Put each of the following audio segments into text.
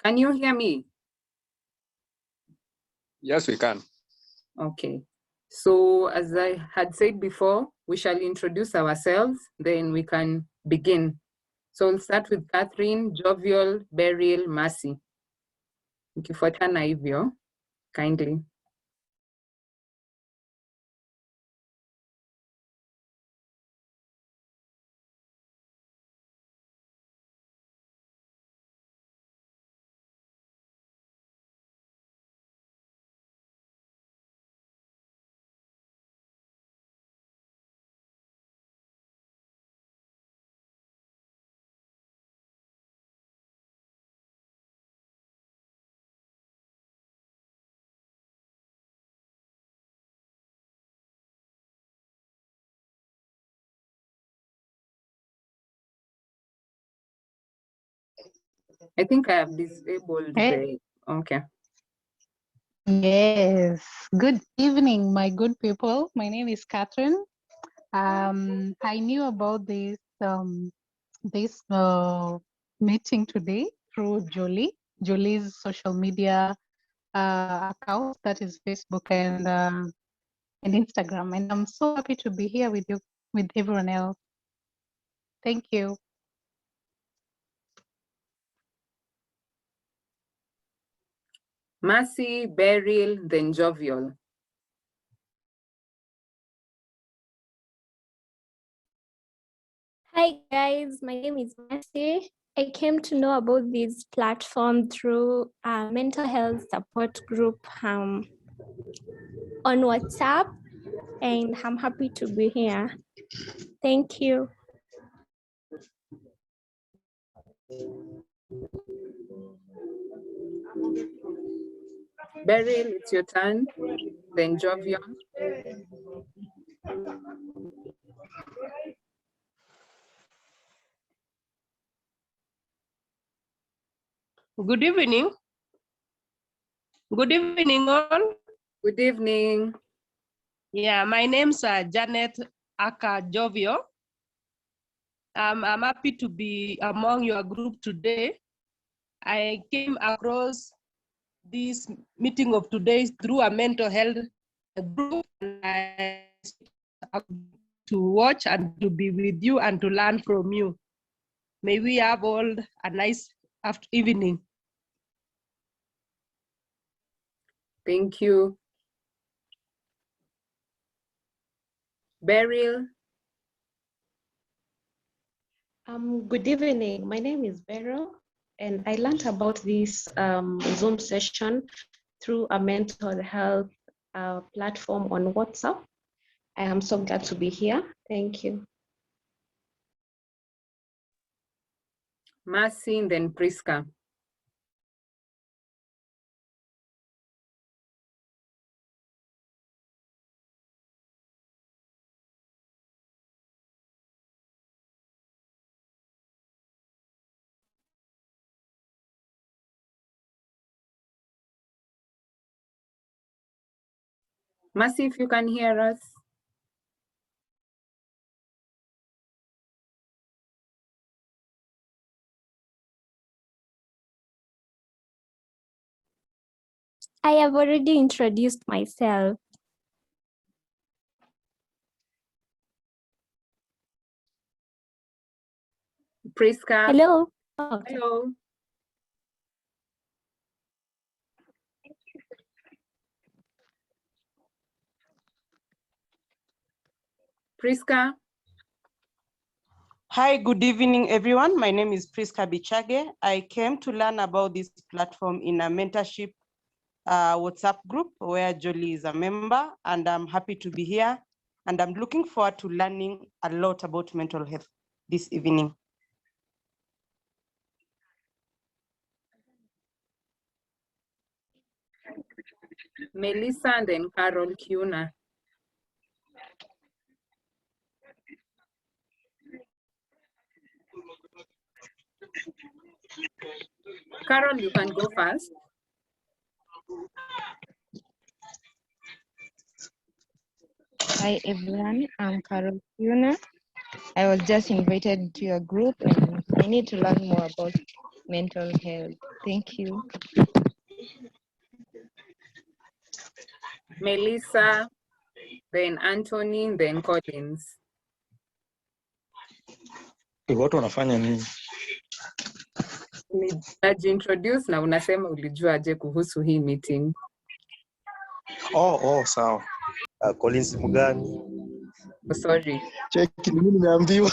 Can you hear me? Yes, we can. Okay. So as I had said before, we shall introduce ourselves, then we can begin. So we'll start with Catherine, Jovial, Beryl, Mercy. Nikifuatana hivyo, kindly. I think I have disabled the, okay. Yes, good evening, my good people. My name is Catherine. I knew about this meeting today through Julie's social media account, that is Facebook and Instagram, and I'm so happy to be here with you, with everyone else. Thank you. Mercy, Beryl, then Jovial. Hi guys, my name is Mercy. I came to know about this platform through a mental health support group on WhatsApp, and I'm happy to be here. Thank you. Beryl, it's your turn, then Jovial. Good evening. Good evening, all. Good evening. Yeah, my name's Janet Aka Jovio. I'm happy to be among your group today. I came across this meeting of today through a mental health group, and I to watch and to be with you and to learn from you. May we have all a nice evening. Thank you. Beryl. Good evening. My name is Beryl, and I learned about this Zoom session through a mental health platform on WhatsApp. I am so glad to be here. Thank you. Mercy, and then Priska. Mercy, if you can hear us. I have already introduced myself. Priska. Hello. Okay. Hello. Priska. Hi, good evening, everyone. My name is Priska Bichage. I came to learn about this platform in a mentorship WhatsApp group where Jolie is a member, and I'm happy to be here. And I'm looking forward to learning a lot about mental health this evening. Melissa and then Carol Kuna. Carol, you can go first. Hi everyone, I'm Carol Kuna. I was just invited to your group and I need to learn more about mental health. Thank you. Melissa, then Anthony, then Collins. Watu wanafanya nini? Najiintroduce na unasema ulijuaje kuhusu hii meeting. Sawa. Collins Mugani. Oh, sorry. Cheki mimi nimeambiwa.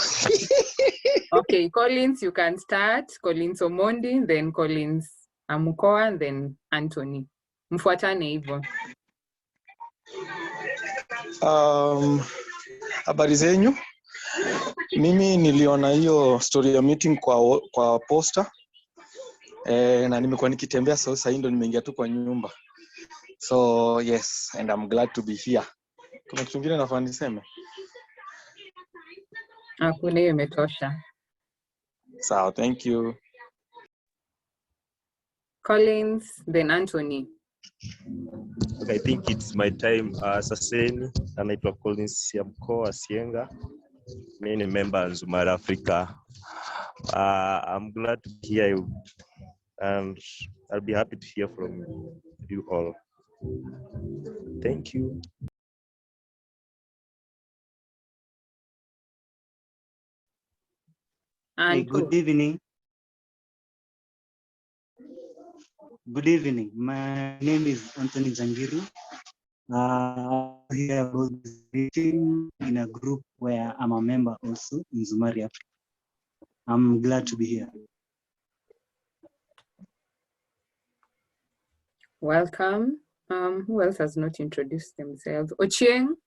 Okay, Collins, you can start. Collins Omondi, then Collins Amukoa, then Anthony. Mfuatane hivyo. Habari zenyu? Mimi niliona hiyo story ya meeting kwa poster. Na nimekuwa nikitembea sasa ndo nimeingia tu kwa nyumba. So yes, and I'm glad to be here. Kuna kitu kingine nafaa niseme? Hakuna, hiyo imetosha. Sawa, thank you. Collins, then Anthony. Okay, I think it's my time. Saseni, anaitwa Collins Siamko Asienga. Mimi ni member Nzumari Africa. I'm glad to hear you, and I'll be happy to hear from you all. Thank you. Hey, good evening. Good evening. My name is Anthony Zangiri. I'm here about this meeting in a group where I'm a member also in Nzumari Africa. I'm glad to be here. Welcome. Who else has not introduced themselves? Ochieng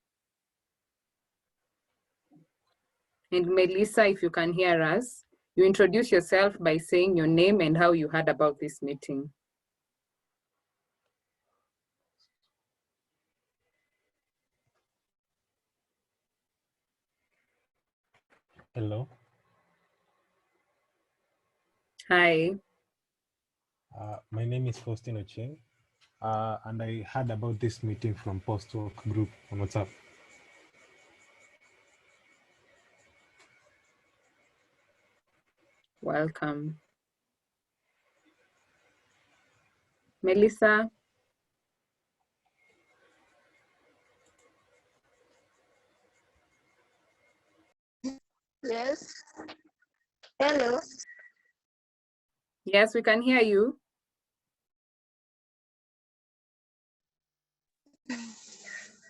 and Melissa, if you can hear us, you introduce yourself by saying your name and how you heard about this meeting. Hello. Hi. My name is Faustino Cheng, and I heard about this meeting from Post-Work group on WhatsApp. Welcome. Melissa. Yes. Hello. Yes, we can hear you.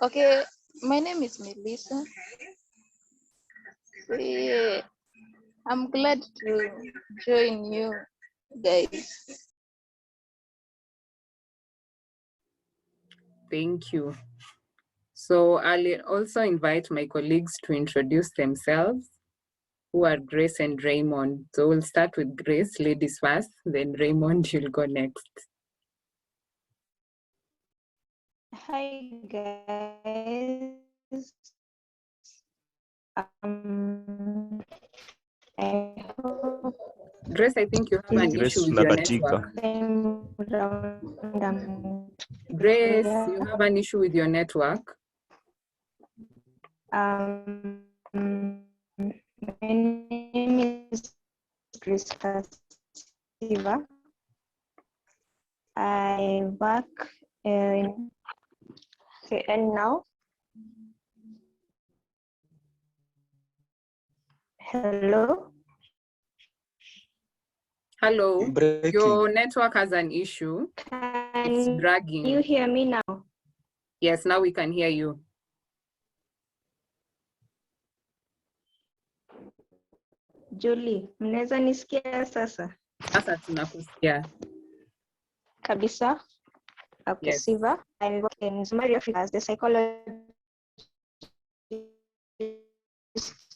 Okay, my name is Melissa. I'm glad to join you guys. Thank you. So I'll also invite my colleagues to introduce themselves, who are Grace and Raymond. So we'll start with Grace, ladies first, then Raymond, you'll go next. Hi guys. I hope Grace, I think you have an issue with your network. Grace, you have an issue with your network. My name is Grace Kasiva. I work in and now. Hello. Hello. Breaking. Your network has an issue. It's dragging. Can you hear me now? Yes, now we can hear you. Julie, mnaweza nisikia sasa? Sasa tunakusikia. Kabisa. Okay, Yes. Siva. I work in Nzumari Africa as the psychologist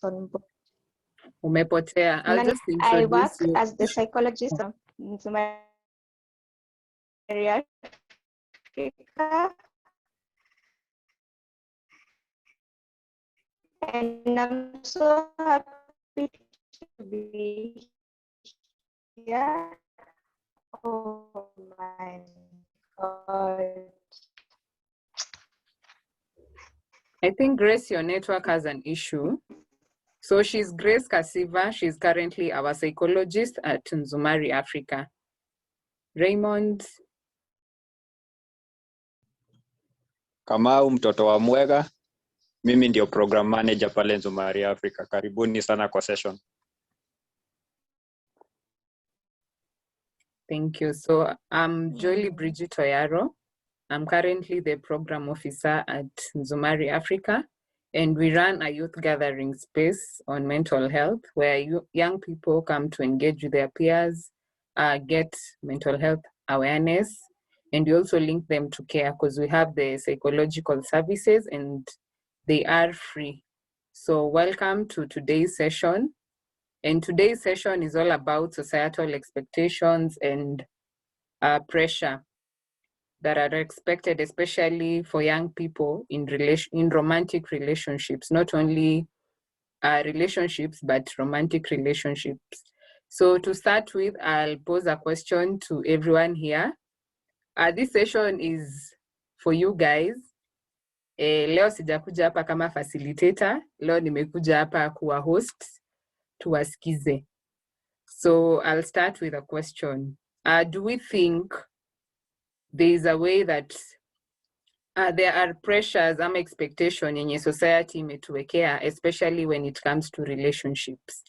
on board. Umepotea. I'll just I work introduce you. as the psychologist of Nzumari Africa. And I'm so happy to be here. Oh my God. I think, Grace, your network has an issue. So she's Grace Kasiva. She's currently our psychologist at Nzumari Africa. Raymond. Kamau mtoto wa Mwega, mimi ndio program manager pale Nzumari Africa. Karibuni sana kwa session. Thank you. So I'm Jolie Bridget Oyaro. I'm currently the program officer at Nzumari Africa, and we run a youth gathering space on mental health where young people come to engage with their peers, get mental health awareness, and we also link them to care because we have the psychological services and they are free. So welcome to today's session. And today's session is all about societal expectations and pressure that are expected, especially for young people in romantic relationships, not only relationships, but romantic relationships. So to start with, I'll pose a question to everyone here. This session is for you guys. Leo sijakuja hapa kama facilitator, leo nimekuja hapa kuwa host, tuwasikize. So I'll start with a question. Do we think there is a way that there are pressures and expectations yenye society imetuwekea, especially when it comes to relationships?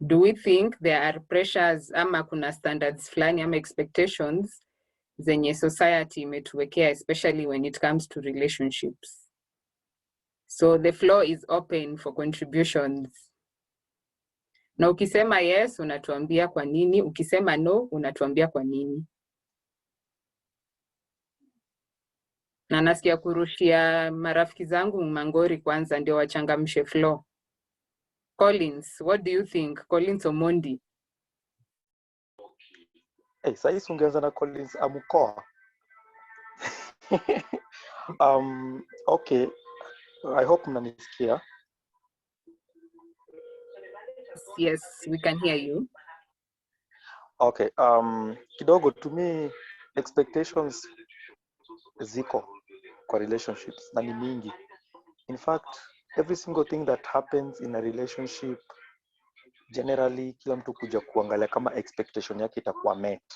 Do we think there are pressures ama kuna standards flani ama expectations zenye society imetuwekea, especially when it comes to relationships? So the floor is open for contributions. Na ukisema yes, unatuambia kwa nini. Ukisema no, unatuambia kwa nini. Na nasikia kurushia marafiki zangu mangori kwanza ndio wachangamshe floor. Collins, what do you think? Collins Omondi. Hey, sasa ungeanza na Collins Amukoa. Okay. I hope mnanisikia. Yes, we can hear you. Okay. Kidogo to me expectations ziko kwa relationships na ni mingi. In fact, every single thing that happens in a relationship generally kila mtu kuja kuangalia kama expectation yake itakuwa met.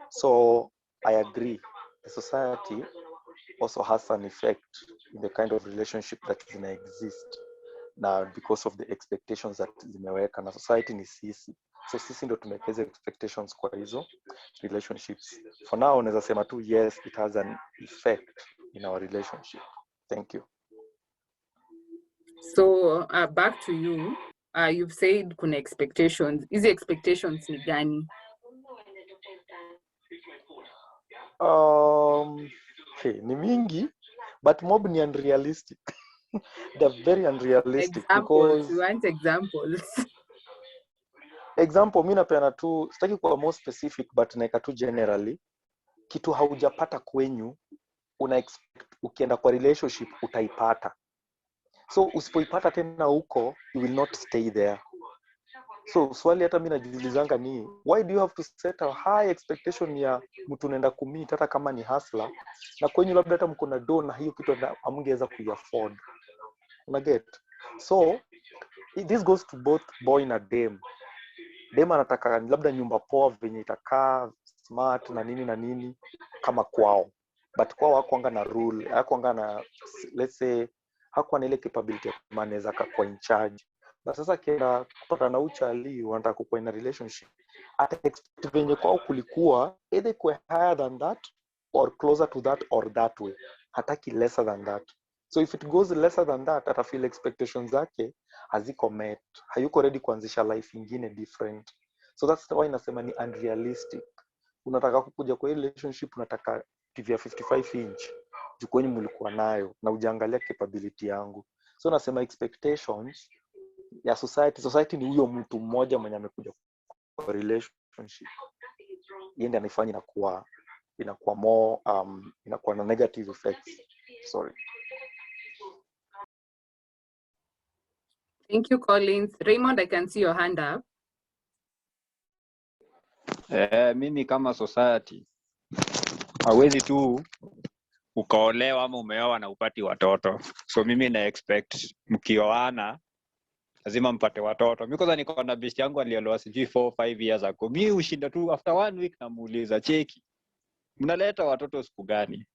So I agree. The society also has an effect in the kind of relationship that is gonna exist now because of the expectations that zimeweka na society ni sisi. So sisi ndo tumeweka expectations kwa hizo relationships. For now unaweza sema tu yes, it has an effect in our relationship. Thank you. So back to you. You've said kuna expectations. Hizi expectations ni gani? Okay, ni mingi, but mob ni unrealistic. They're very unrealistic. Examples, because we want examples. Example, mimi napeana tu, sitaki kuwa more specific, but naeka tu generally, kitu haujapata kwenyu, una expect ukienda kwa relationship utaipata. So usipoipata tena huko, you will not stay there. So swali hata mimi najiulizanga ni, why do you have to set a high expectation ya mtu unaenda kumeet hata kama ni hustler, na kwenyu labda hata mko na do na hiyo kitu hamngeweza kuiafford. Una get? So this goes to both boy na dem. Dem anataka labda nyumba poa venye itakaa smart na nini kama kwao, but kwao hakuanga na rule, hakuanga na, let's say hakuwa na ile capability ya maneza kwa in charge. But sasa kienda kupata na uchali wanataka kukuwa in a relationship, at expect venye kwao kulikuwa either kwa higher than that or closer to that or that way, hataki lesser than that. So if it goes lesser than that, ata feel expectations zake haziko met, hayuko ready kuanzisha life ingine different. So that's why nasema ni unrealistic. Unataka kukuja kwa relationship, unataka TV ya 55 inch jukoni mlikuwa nayo na ujaangalia capability yangu. So nasema expectations ya society ni huyo mtu mmoja mwenye amekuja kwa relationship, yeye anafanya inakuwa more inakuwa na negative effects. Sorry. Thank you, Collins. Raymond, I can see your hand up. Mimi kama society hawezi tu ukaolewa ama umeoa na upati watoto. So mimi na expect mkioana lazima mpate watoto. Mimi kwanza niko na best yangu aliolewa sijui 4-5 years ago. Mimi ushinda tu after 1 week namuuliza, cheki, mnaleta watoto siku gani?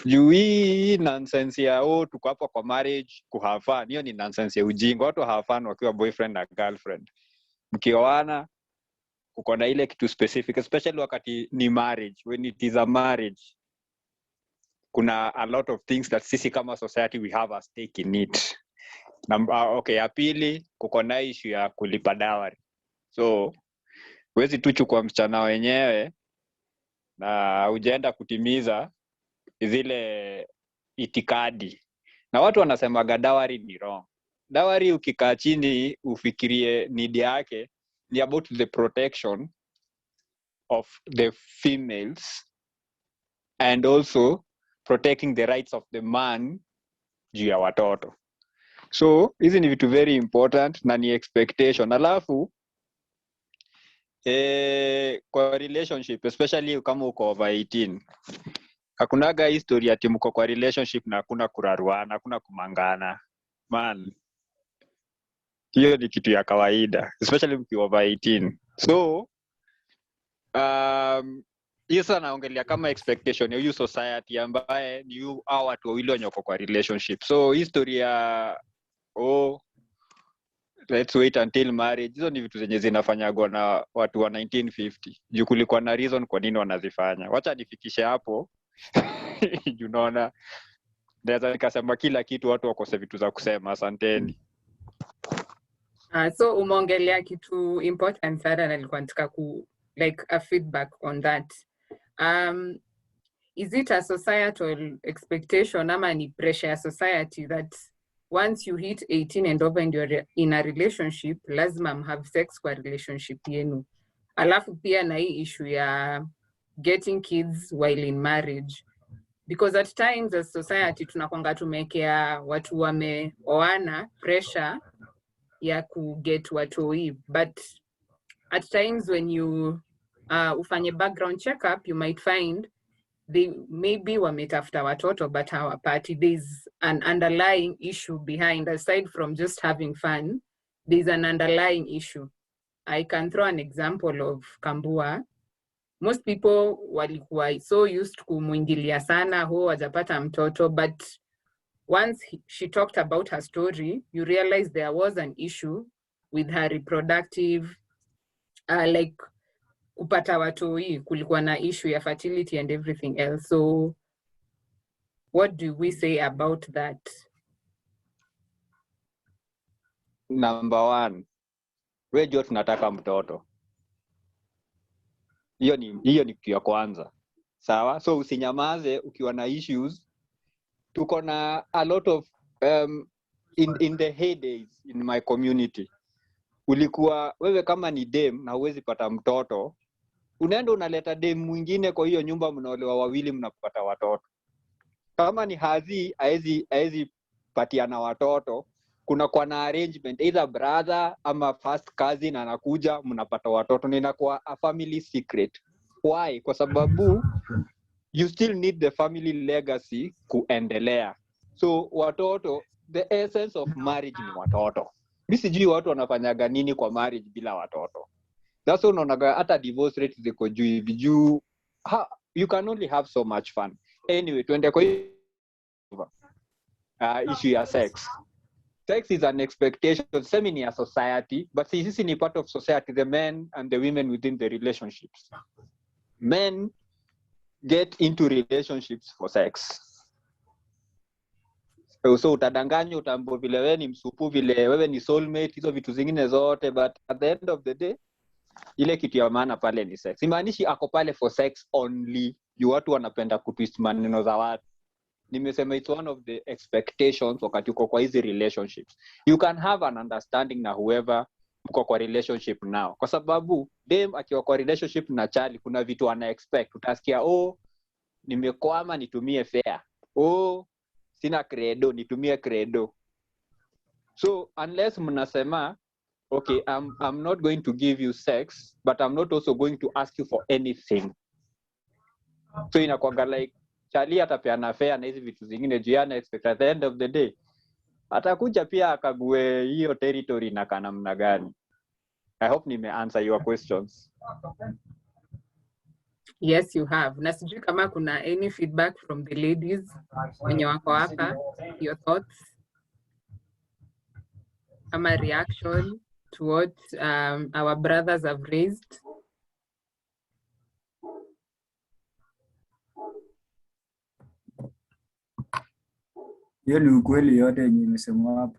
Juu hii nonsense ya tuko hapa kwa marriage ku have fun, hiyo ni nonsense ya ujinga. Watu have fun wakiwa boyfriend na girlfriend. Mkioana uko na ile kitu specific, especially wakati ni marriage. When it is a marriage, kuna a lot of things that sisi kama society we have a stake in it. Okay, ya pili kuko na issue ya kulipa dowry. So huwezi tu chukua msichana wenyewe na hujaenda kutimiza zile itikadi. Na watu wanasema dowry ni wrong. Dowry ukikaa chini ufikirie need yake ni about the protection of the females and also protecting the rights of the man juu ya watoto. So hizi ni vitu very important na ni expectation. Alafu kwa relationship, especially kama uko over 18, hakunaga history ati mko kwa relationship na hakuna kuraruana, hakuna kumangana. Man, hiyo ni kitu ya kawaida, especially mkiwa over 18. So hiyo sana naongelea kama expectation ya society ambaye ni hao watu wawili wanyoko kwa relationship. So history ya let's wait until marriage, hizo ni vitu zenye zinafanyagwa na watu wa 1950. Juu kulikuwa na reason kwa nini wanazifanya. Wacha nifikishe hapo. Unaona, naweza nikasema kila kitu, watu wakose vitu za kusema. Asanteni. So umeongelea kitu important sana na nilikuwa nataka like a feedback on that. Is it a societal expectation ama ni pressure ya society that once you hit 18 and over and you're in a relationship, lazima have sex kwa relationship yenu? Alafu pia na hii issue ya getting kids while in marriage. Because at times as society tunakwanga tumekea watu wameoana pressure ya kuget watoi, but at times when you ufanye background checkup, you might find they maybe wametafuta watoto but hawapati. There's an underlying issue behind. Aside from just having fun, there's an underlying issue. I can throw an example of Kambua. Most people walikuwa so used kumwingilia sana, wajapata mtoto, but once she talked about her story, you realize there was an issue with her reproductive, like kupata watoi, kulikuwa na issue ya fertility and everything else. So what do we say about that? Number 1, wewe jua tunataka mtoto. Hiyo ni kitu ya kwanza. Sawa? So usinyamaze ukiwa na issues. Tuko na a lot of in the heydays in my community. Ulikuwa wewe kama ni dem na huwezi pata mtoto, unaenda unaleta dem mwingine kwa hiyo nyumba, mnaolewa wawili, mnapata watoto. Kama ni haezi patiana watoto, kuna kwa na arrangement, either brother ama first cousin anakuja, mnapata watoto. Ninakuwa a family secret. Why? Kwa sababu you still need the family legacy kuendelea. So watoto, the essence of marriage ni watoto. Mimi sijui watu wanafanyaga nini kwa marriage bila watoto. That's why unaona hata divorce rate ziko juu hivi juu. You can only have so much fun. Anyway, tuende kwa issue ya sex. Sex is an expectation, same in a society, but sisi ni part of society, the men and the women within the relationships. Men get into relationships for sex. So utadanganya, utambo vile wewe ni msupu, vile wewe ni soulmate, hizo vitu zingine zote, but at the end of the day, ile kitu ya maana pale ni sex. Simaanishi ako pale for sex only. Watu wanapenda kutwist maneno za watu. Nimesema it's one of the expectations wakati uko kwa hizi relationships. You can have an understanding na whoever uko kwa relationship now. Kwa sababu dem akiwa kwa relationship na Charlie, kuna vitu ana expect. Utasikia nimekwama nitumie fare. Sina credo nitumie credo. So unless mnasema okay, I'm not going to give you sex, but I'm not also going to ask you for anything. So inakuwa like Charlie atapeana fare na hizi vitu zingine juu yana expect at the end of the day atakuja pia akague hiyo territory na kanamna gani. I hope answer your questions. Yes, you have. Na sijui kama kuna any feedback from the ladies wenye wako hapa, your thoughts ama reaction to what our brothers have raised. Hiyo ni ukweli yote yenye imesemwa hapo.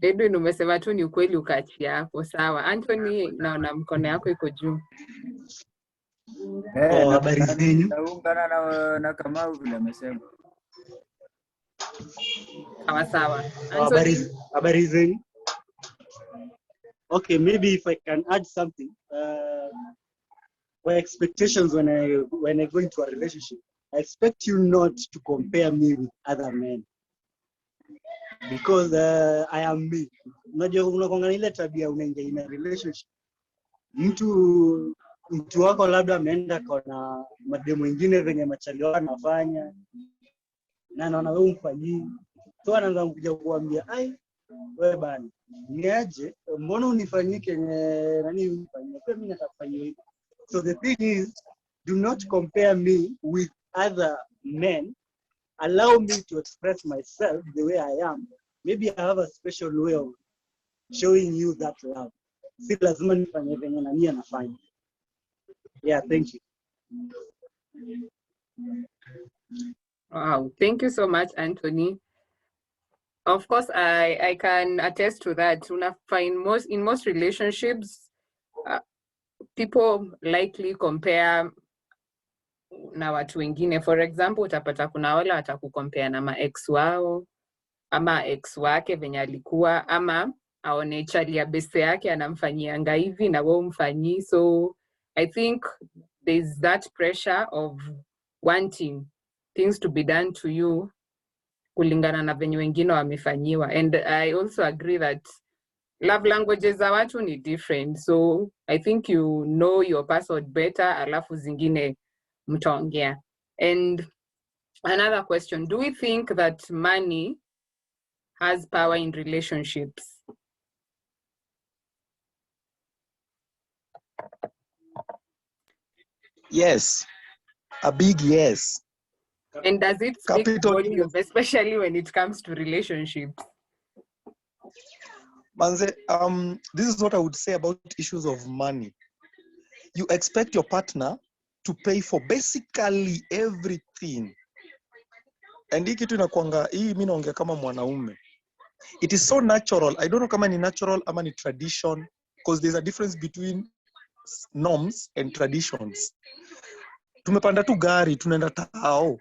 Edwin, umesema tu ni ukweli ukaachia hapo. Sawa. Anthony, naona mkono yako iko juu. Habari zenyu? Naungana na Kamau vile amesema. Sawa. Habari zenyu? Okay, maybe if I can add something. My expectations when I go into a relationship, I expect you not to compare me with other men. Because I am me. Unajua unakonga ile tabia unaingia in a relationship. Mtu wako labda ameenda kwa mademu wengine venye machali wao anafanya. Na naona wewe umfanyii. So anaanza kuja kuambia, "Ai, wewe bana, niaje? Mbona unifanyike nani unifanyie? Pia mimi nitakufanyia hivi." So the thing is, do not compare me with other men. Allow me to express myself the way I am. Maybe I have a special way of showing you that love. Si lazima nifanye venye nani anafanya. Yeah, thank you. Wow, thank you so much, Anthony. Of course, I can attest to that. In most relationships, people likely compare na watu wengine. For example, utapata kuna wale watakucompare na ma-ex wao, ama ex wake venye alikuwa, ama aone chali ya beste yake anamfanyianga hivi na wewe umfanyii. So I think there's that pressure of wanting things to be done to you kulingana na venye wengine wamefanyiwa. And I also agree that love languages za watu ni different. So I think you know your person better, alafu zingine mtaongea. And another question, do we think that money has power in relationships? Yes, a big yes. And does it speak volumes, especially when it comes to relationships? Manze, this is what I would say about issues of money. You expect your partner to pay for basically everything. And hii kitu inakuanga, hii mimi naongea kama mwanaume. It is so natural. I don't know kama ni natural ama ni tradition, because there's a difference between norms and traditions. Tumepanda tu gari, tunaenda tao.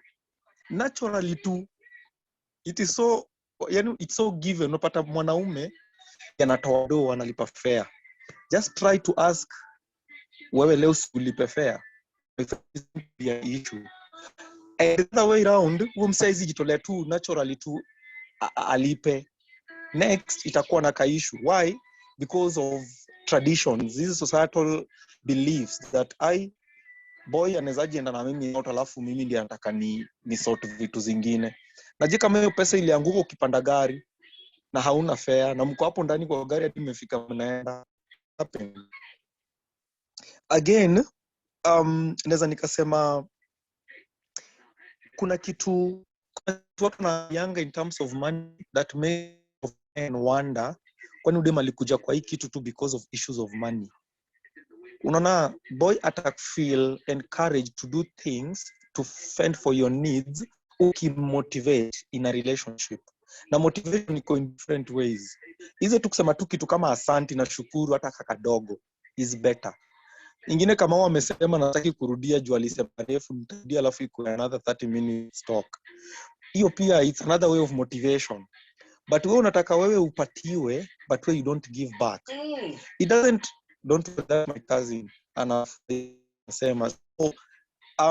Naturally tu, it is so, it's so given. Unapata mwanaume yanatoa do analipa fare. Just try to ask wewe leo ulipe fare. If it's an issue. And the other way around, umsaizi jitolea tu naturally tu alipe. Next, itakuwa na kaishu. Why? Because of traditions. These societal beliefs that boy anawezaje enda na mimi out alafu mimi ndiye nataka ni sort vitu zingine. Naje kama hiyo pesa ilianguka ukipanda gari na hauna fare na mko hapo ndani kwa gari hadi mmefika mnaenda. Again, naweza nikasema kuna kitu watu na younger in terms of money that may and wonder kwani udem alikuja kwa hii kitu tu because of issues of money. Unaona, boy attack feel encouraged to do things to fend for your needs ukimotivate in a relationship. Na motivation iko in different ways. Hizo tu kusema tu kitu kama asante na shukuru hata kakadogo is better. Ingine kama wamesema nataki kurudia juu alisema refu nitarudia alafu iko another 30 minutes talk. Hiyo pia it's another way of motivation. But wewe unataka wewe upatiwe but wewe you don't give back. It don't that my cousin anasema. So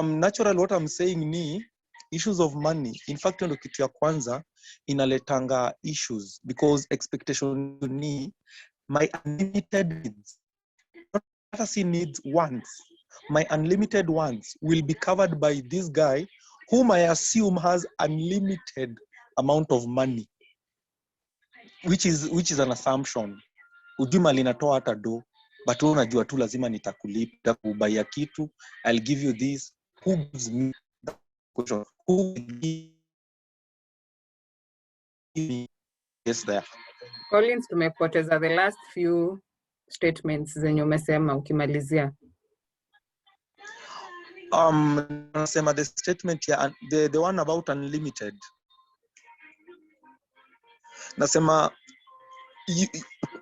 natural what I'm saying ni issues of money. In fact ndio kitu ya kwanza inaletanga issues because expectation ni my unlimited needs fantasy needs wants, my unlimited wants, will be covered by this guy whom I assume has unlimited amount of money, which is an assumption. Ujui mali natoa hata do, but wewe unajua tu lazima nitakulipa kubaya kitu. I'll give you this. Who gives me that question? Who gives me this there? Collins, tumepoteza the last few statements zenye umesema ukimalizia. Nasema the statement here, the one about unlimited. Nasema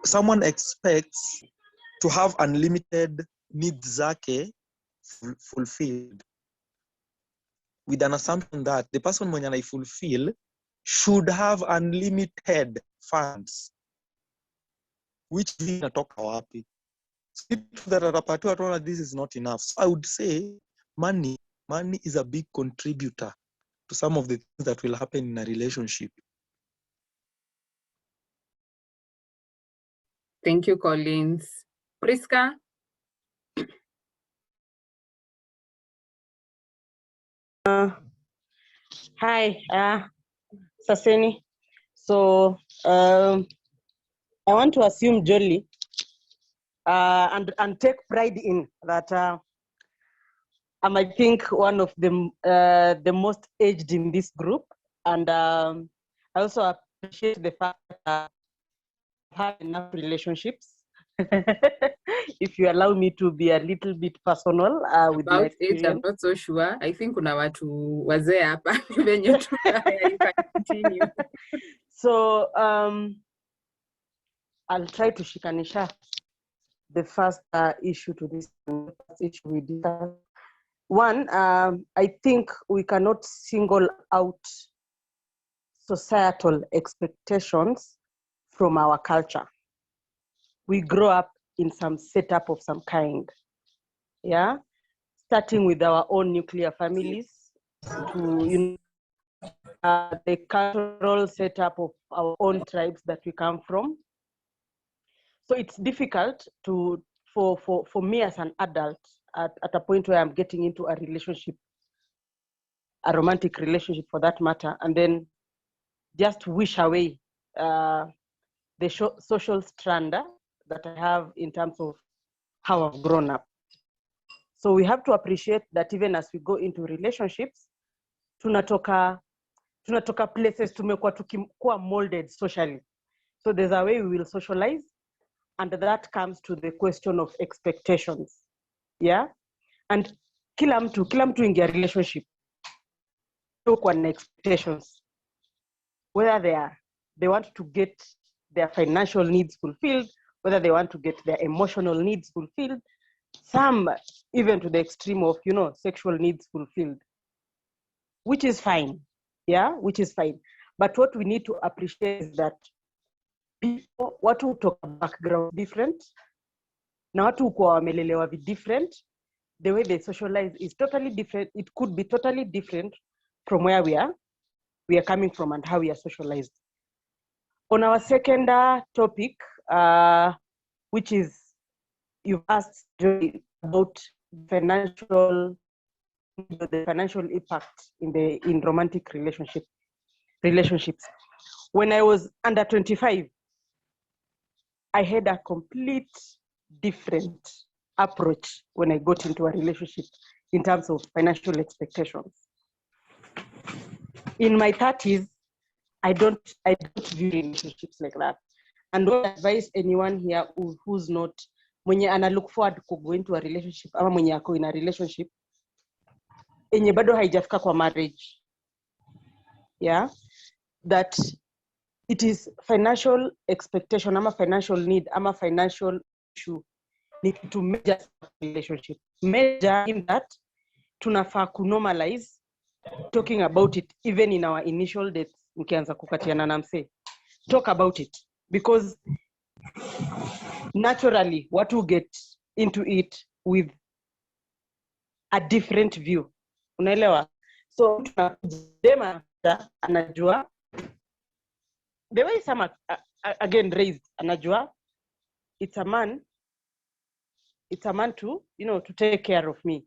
someone expects to have unlimited needs zake fulfilled with an assumption that the person mwenye anaifulfill should have unlimited funds, which inatoka wapi? That atapatiwa tunaona this is not enough. So I would say money is a big contributor to some of the things that will happen in a relationship. Thank you, Collins. Priska? Hi, Saseni. So I want to assume Jolie and take pride in that I'm, I think, one of the most aged in this group. And I also appreciate the fact that I have enough relationships. If you allow me to be a little bit personal with my About experience. age, I'm not so sure. I think kuna watu wazee hapa venye tu. You can continue. So I'll try to shikanisha the first issue to this issue we discussed. One, I think we cannot single out societal expectations from our culture. We grow up in some setup of some kind, yeah, starting with our own nuclear families to the cultural setup of our own tribes that we come from. So it's difficult for me as an adult at a point where I'm getting into a relationship, a romantic relationship for that matter, and then just wish away the social strand that I have in terms of how I've grown up. So we have to appreciate that even as we go into relationships, tunatoka places tumekuwa tukikuwa molded socially. So there's a way we will socialize, and that comes to the question of expectations. Yeah? And kila mtu ingia relationship kwa na expectations, whether they want to get their financial needs fulfilled, whether they want to get their emotional needs fulfilled, some even to the extreme of sexual needs fulfilled, which is fine. Yeah, which is fine. But what we need to appreciate is that people, watu talk background different, na watu kwa wamelelewa different, the way they socialize is totally different. It could be totally different from where we are coming from and how we are socialized. On our second topic, which is you've asked about the financial impact in romantic relationships. When I was under 25, I had a complete different approach when I got into a relationship in terms of financial expectations. In my 30s, I don't view relationships like that. And don't advise anyone here who's not, mwenye ana look forward to go into a relationship, ama mwenye ako in a relationship, enye bado haijafika kwa marriage. Yeah, that it is financial expectation, ama financial need, ama financial issue, need to measure relationship. Measure in that, tunafaa kunormalize talking about it, even in our initial dates, mkianza kukatiana na mse. Talk about it, because naturally, what will get into it with a different view. Unaelewa? So, tunajema anajua, the way some again raised, anajua, it's a man it's a man to, you know, to take care of me.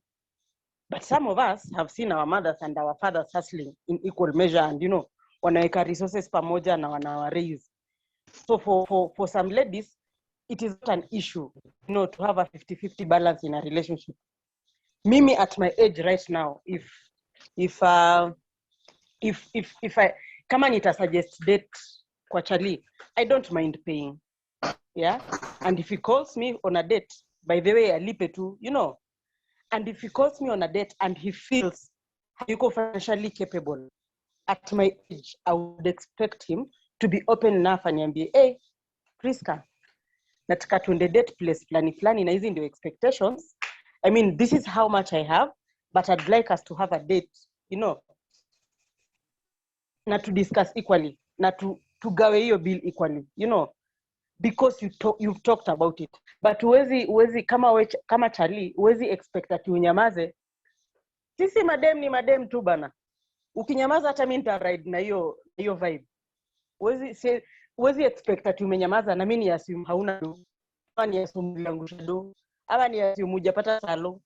But some of us have seen our mothers and our fathers hustling in equal measure, and, you know, wanaweka resources pamoja na wanawa raise. So for some ladies, it is not an issue, you know, to have a 50-50 balance in a relationship. Mimi at my age right now, if I kama nita suggest date kwa Charlie, I don't mind paying. Yeah. And if he calls me on a date, by the way, alipe tu, you know. And if he calls me on a date and he feels yuko financially capable, at my age, I would expect him to be open enough and niambie, hey, Priska, nataka tuende date place flani na hizi ndio expectations. I mean, this is how much I have, but I'd like us to have a date, you know, na to discuss equally, na to gawe hiyo bill equally, you know, because you've talked about it. But uwezi kama Charlie, uwezi expect ati unyamaze. Sisi madem ni madem tu bana. Ukinyamaza hata mimi nita ride na hiyo vibe. Uwezi expect ati umenyamaza na mimi ni assume hauna do. Ama ni assume langusha do. Ama ni assume hujapata salo.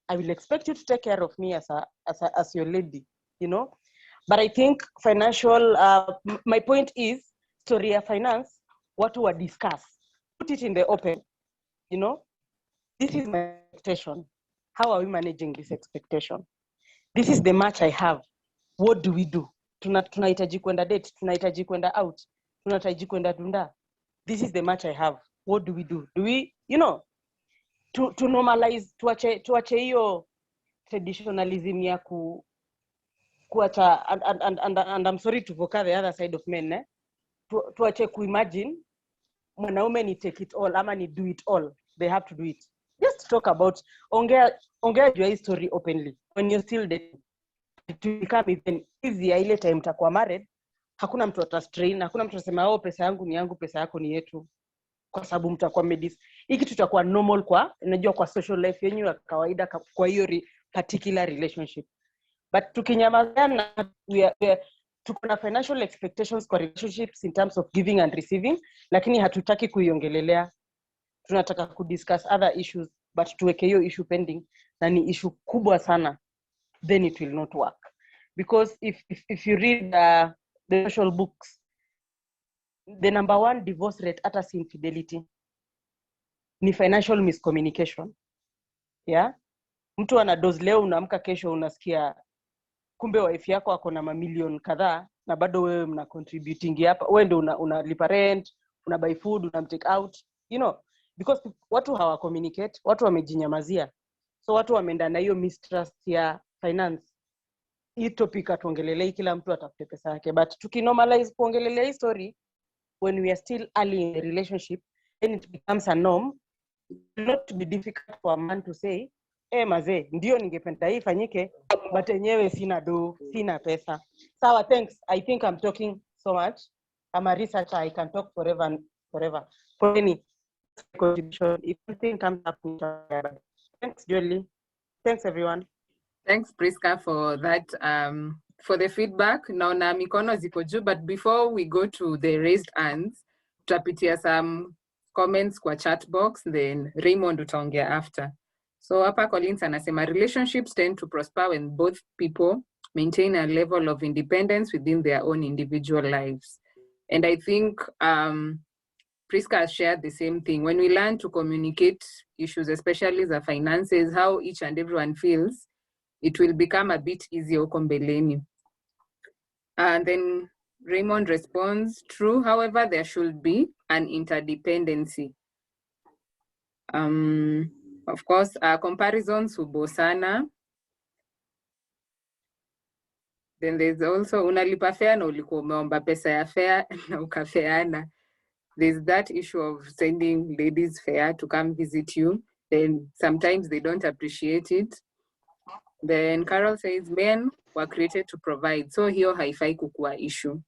I will expect you to take care of me as your lady, you know. But I think financial, my point is, story of finance, what we discuss, put it in the open, you know. This is my expectation. How are we managing this expectation? This is the match I have. What do we do? Tunahitaji kwenda date, tunahitaji kwenda out, tunahitaji kwenda dunda. This is the match I have. What do we do? Do we, you know, to normalize, tuache hiyo traditionalism ya kuacha, and I'm sorry to vocal the other side of men, tuache kuimagine mwanaume ni take it all ama ni do it all. They have to do it. Just talk about, ongea your story openly when you're still dating. To become even easier ile time mtakuwa married, hakuna mtu atastrain, hakuna mtu atasema oh, pesa yangu ni yangu, pesa yako ni yetu, kwa sababu mtakuwa medis. Hiki tutakuwa normal kwa, unajua, kwa social life yenu ya kawaida, kwa hiyo particular relationship. But tukinyamazana, tuko na financial expectations kwa relationships in terms of giving and receiving, lakini hatutaki kuiongelelea. Tunataka kudiscuss other issues, but tuweke hiyo issue pending, na ni issue kubwa sana, then it will not work. Because if you read the social books, the number one divorce rate hata si infidelity, ni financial miscommunication. Yeah? Mtu ana dose leo, unaamka kesho unasikia kumbe wife yako ako na mamilion kadhaa na bado wewe mna contributing hapa, wewe ndio unalipa rent, una buy food, una take out, you know, because watu hawa communicate, watu wamejinyamazia. So watu wameenda na hiyo mistrust ya finance. Hii topic atuongelelei, kila mtu atafute pesa yake, but tukinormalize kuongelelea hii story when we are still early in a relationship, then it becomes a norm. It will not be difficult for a man to say, mazee, ndio ningependa hii fanyike, but enyewe sina pesa. Sawa, thanks. I think I'm talking so much. I'm a researcher. I can talk forever and forever. For any contribution, if anything comes up, thanks, Jolie. Thanks, everyone. Thanks, Priska, for that. For the feedback. Naona mikono ziko juu, but before we go to the raised hands, tutapitia some comments kwa chat box, then Raymond utaongea after. So hapa Collins anasema relationships tend to prosper when both people maintain a level of independence within their own individual lives. And I think Priska has shared the same thing. When we learn to communicate issues, especially the finances, how each and everyone feels, it will become a bit easier huko mbeleni. And then Raymond responds, true, however, there should be an interdependency. Of course, comparisons hubosana. Then there's also unalipa fare na ulikuwa umeomba pesa ya fare na ukafeana. There's that issue of sending ladies fare to come visit you. Then sometimes they don't appreciate it. Then Carol says men were created to provide. So hiyo haifai kukua issue.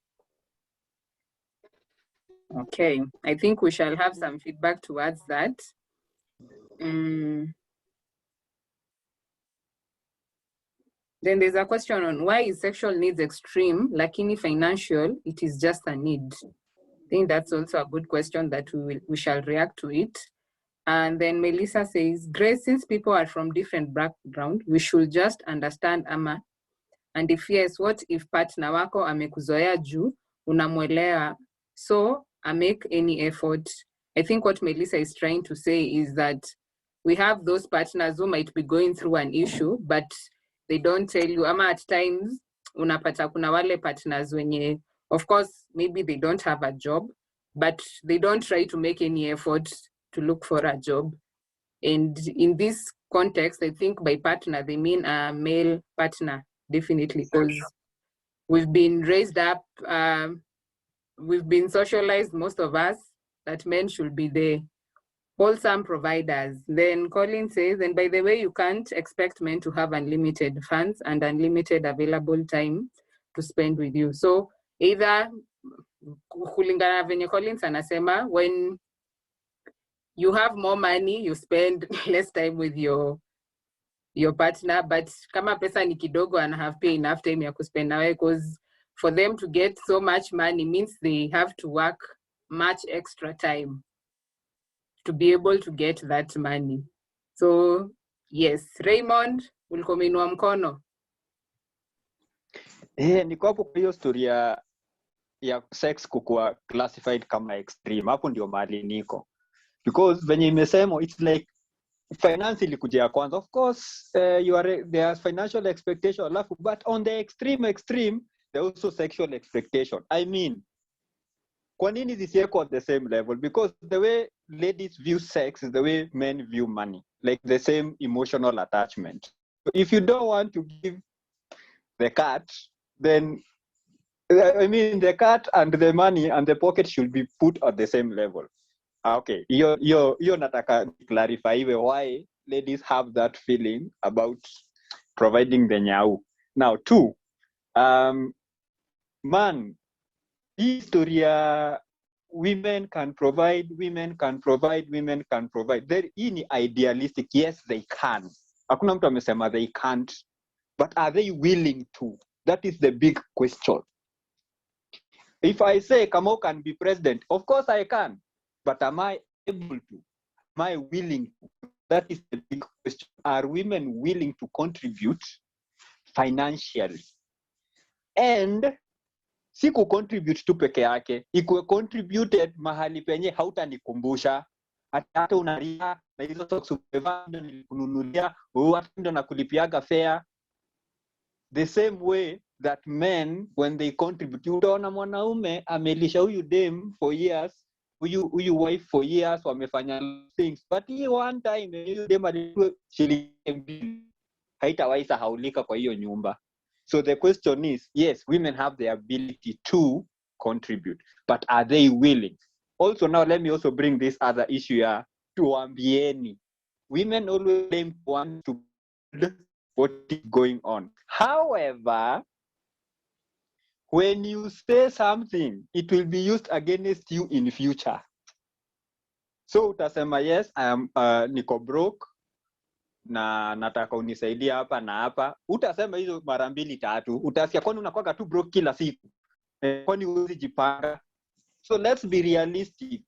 Okay, I think we shall have some feedback towards that. Then there's a question on why is sexual needs extreme, lakini financial, it is just a need. I think that's also a good question that we shall react to it. And then Melissa says, Grace, since people are from different background, we should just understand ama. And if yes, what if partner wako amekuzoea juu, unamwelewa, so I make any effort? I think what Melissa is trying to say is that we have those partners who might be going through an issue, but they don't tell you. Ama at times, unapata kuna wale partners wenye, of course, maybe they don't have a job, but they don't try to make any effort to look for a job. And in this context, I think by partner, they mean a male partner, definitely, because we've been raised up, we've been socialized, most of us, that men should be the wholesome providers. Then Colin says, and by the way, you can't expect men to have unlimited funds and unlimited available time to spend with you. So either, kulingana venye Collins anasema, when you have more money, you spend less time with your partner, but kama pesa ni kidogo and have pay enough time ya kuspend nawe, because for them to get so much money means they have to work much extra time to be able to get that money. So yes, Raymond, ulikuwa umeinua mkono. Niko hapo kwa hiyo story ya sex kukuwa classified kama extreme. Hapo ndio mahali niko. Because venye imesema, it's like finance ilikuja ya kwanza. Of course, there's financial expectation, but on the extreme, there's also sexual expectation. I mean, kwa nini zisiweko on the same level? Because the way ladies view sex is the way men view money, like the same emotional attachment. If you don't want to give the cat, then I mean the cat and the money and the pocket should be put at the same level. Okay, hiyo nataka clarify why ladies have that feeling about providing the nyau. Now, two, man, historia, women can provide. There is idealistic, yes, they can. Hakuna mtu amesema they can't, but are they willing to? That is the big question. If I say Kamau can be president, of course I can, but am I able to? Am I willing to? That is the big question. Are women willing to contribute financially? And si contribute tu peke yake, ikuwe contributed mahali penye hautanikumbusha, hata unalia na hizo socks umevaa ndio nilikununulia, hata ndio nakulipiaga fare. The same way that men, when they contribute, utaona mwanaume amelisha huyu dem for years, huyu wife for years, wamefanya things, but he one time huyu dem alikuwa shilingi 2 haitawahi sahaulika kwa hiyo nyumba. So the question is, yes, women have the ability to contribute, but are they willing? Also, now let me also bring this other issue here to ambieni. Women always claim to want to build what is going on. However, when you say something, it will be used against you in future. So utasema, yes, I am niko broke, na nataka unisaidia hapa na hapa. Utasema hizo mara 2-3. Utasikia kwani unakuwa tu broke kila siku. Kwani huwezi jipanga? So let's be realistic.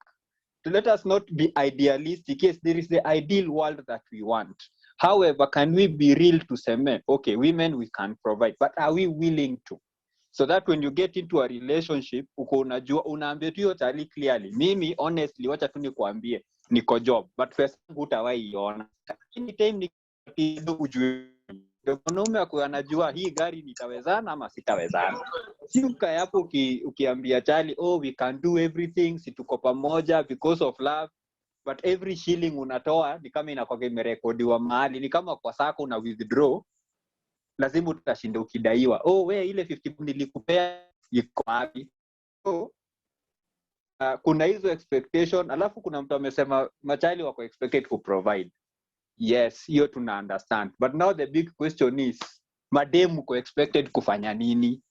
Let us not be idealistic. Yes, there is the ideal world that we want. However, can we be real to say, okay, women, we can provide, but are we willing to? So that when you get into a relationship, uko unajua, unaambia tu totally clearly, mimi honestly, wacha tu nikuambie, niko job, but first hutawahi iona. Anytime nikido ujue, mwanaume ako anajua hii gari nitawezana ama sitawezana. Si ukae hapo ukiambia Charlie, oh, we can do everything, si tuko pamoja because of love, but every shilling unatoa ni kama inakuwa imerekodiwa mahali, ni kama kwa sako una withdraw, lazima utashinda ukidaiwa, oh, we ile 50 nilikupea iko wapi? So kuna hizo expectation, alafu kuna mtu amesema machali wako expected to provide. Yes, hiyo tuna understand, but now the big question is, mademu ko expected kufanya nini?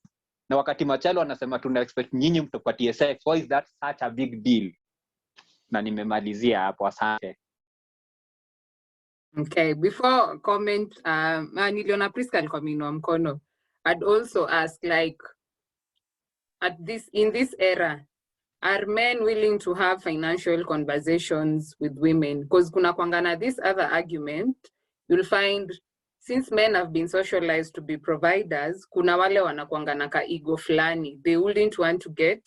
Na wakati machali wanasema tuna expect nyinyi mtupatie sex, why is that such a big deal? Na nimemalizia hapo, asante. Okay, before comment, niliona Priska alikuwa ameinua mkono. I'd also ask, like, in this era, are men willing to have financial conversations with women? Because kuna kwangana this other argument, you'll find since men have been socialized to be providers, kuna wale wanakwangana ka ego flani. They wouldn't want to get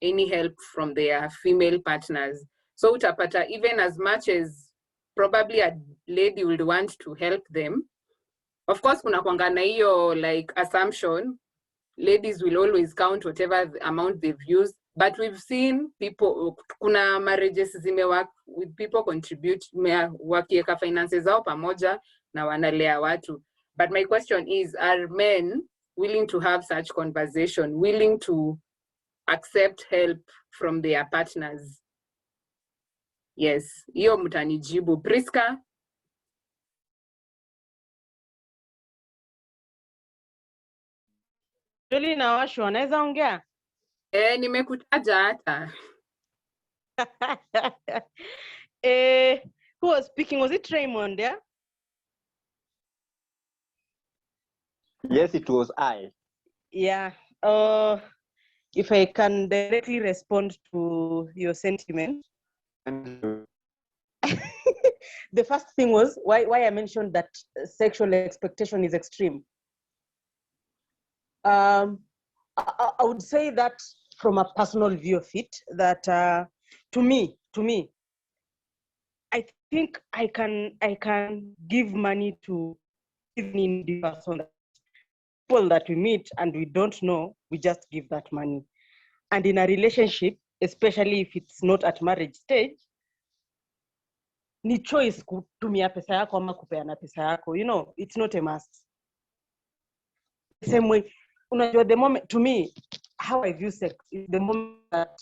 any help from their female partners. So utapata, even as much as probably a lady would want to help them, of course kuna kwangana hiyo like assumption, ladies will always count whatever the amount they've used. But we've seen people, kuna marriages zimework with people contribute, wakieka finances zao pamoja na wanalea watu. But my question is, are men willing to have such conversation, willing to accept help from their partners? Yes, hiyo mtanijibu. Priska? Julie na Washu wanaweza ongea? Nimekutaja hata. Who was speaking? Was it Raymond? Yeah. Yes, it was I. Yeah. If I can directly respond to your sentiment. The first thing was why I mentioned that sexual expectation is extreme. I would say that from a personal view of it, that to me, I think I can give money to even the person, people that we meet and we don't know, we just give that money. And in a relationship, especially if it's not at marriage stage, ni choice kutumia pesa yako ama kupeana pesa yako. You know, it's not a must. Same way, unajua, the moment, to me, how I view sex is the moment that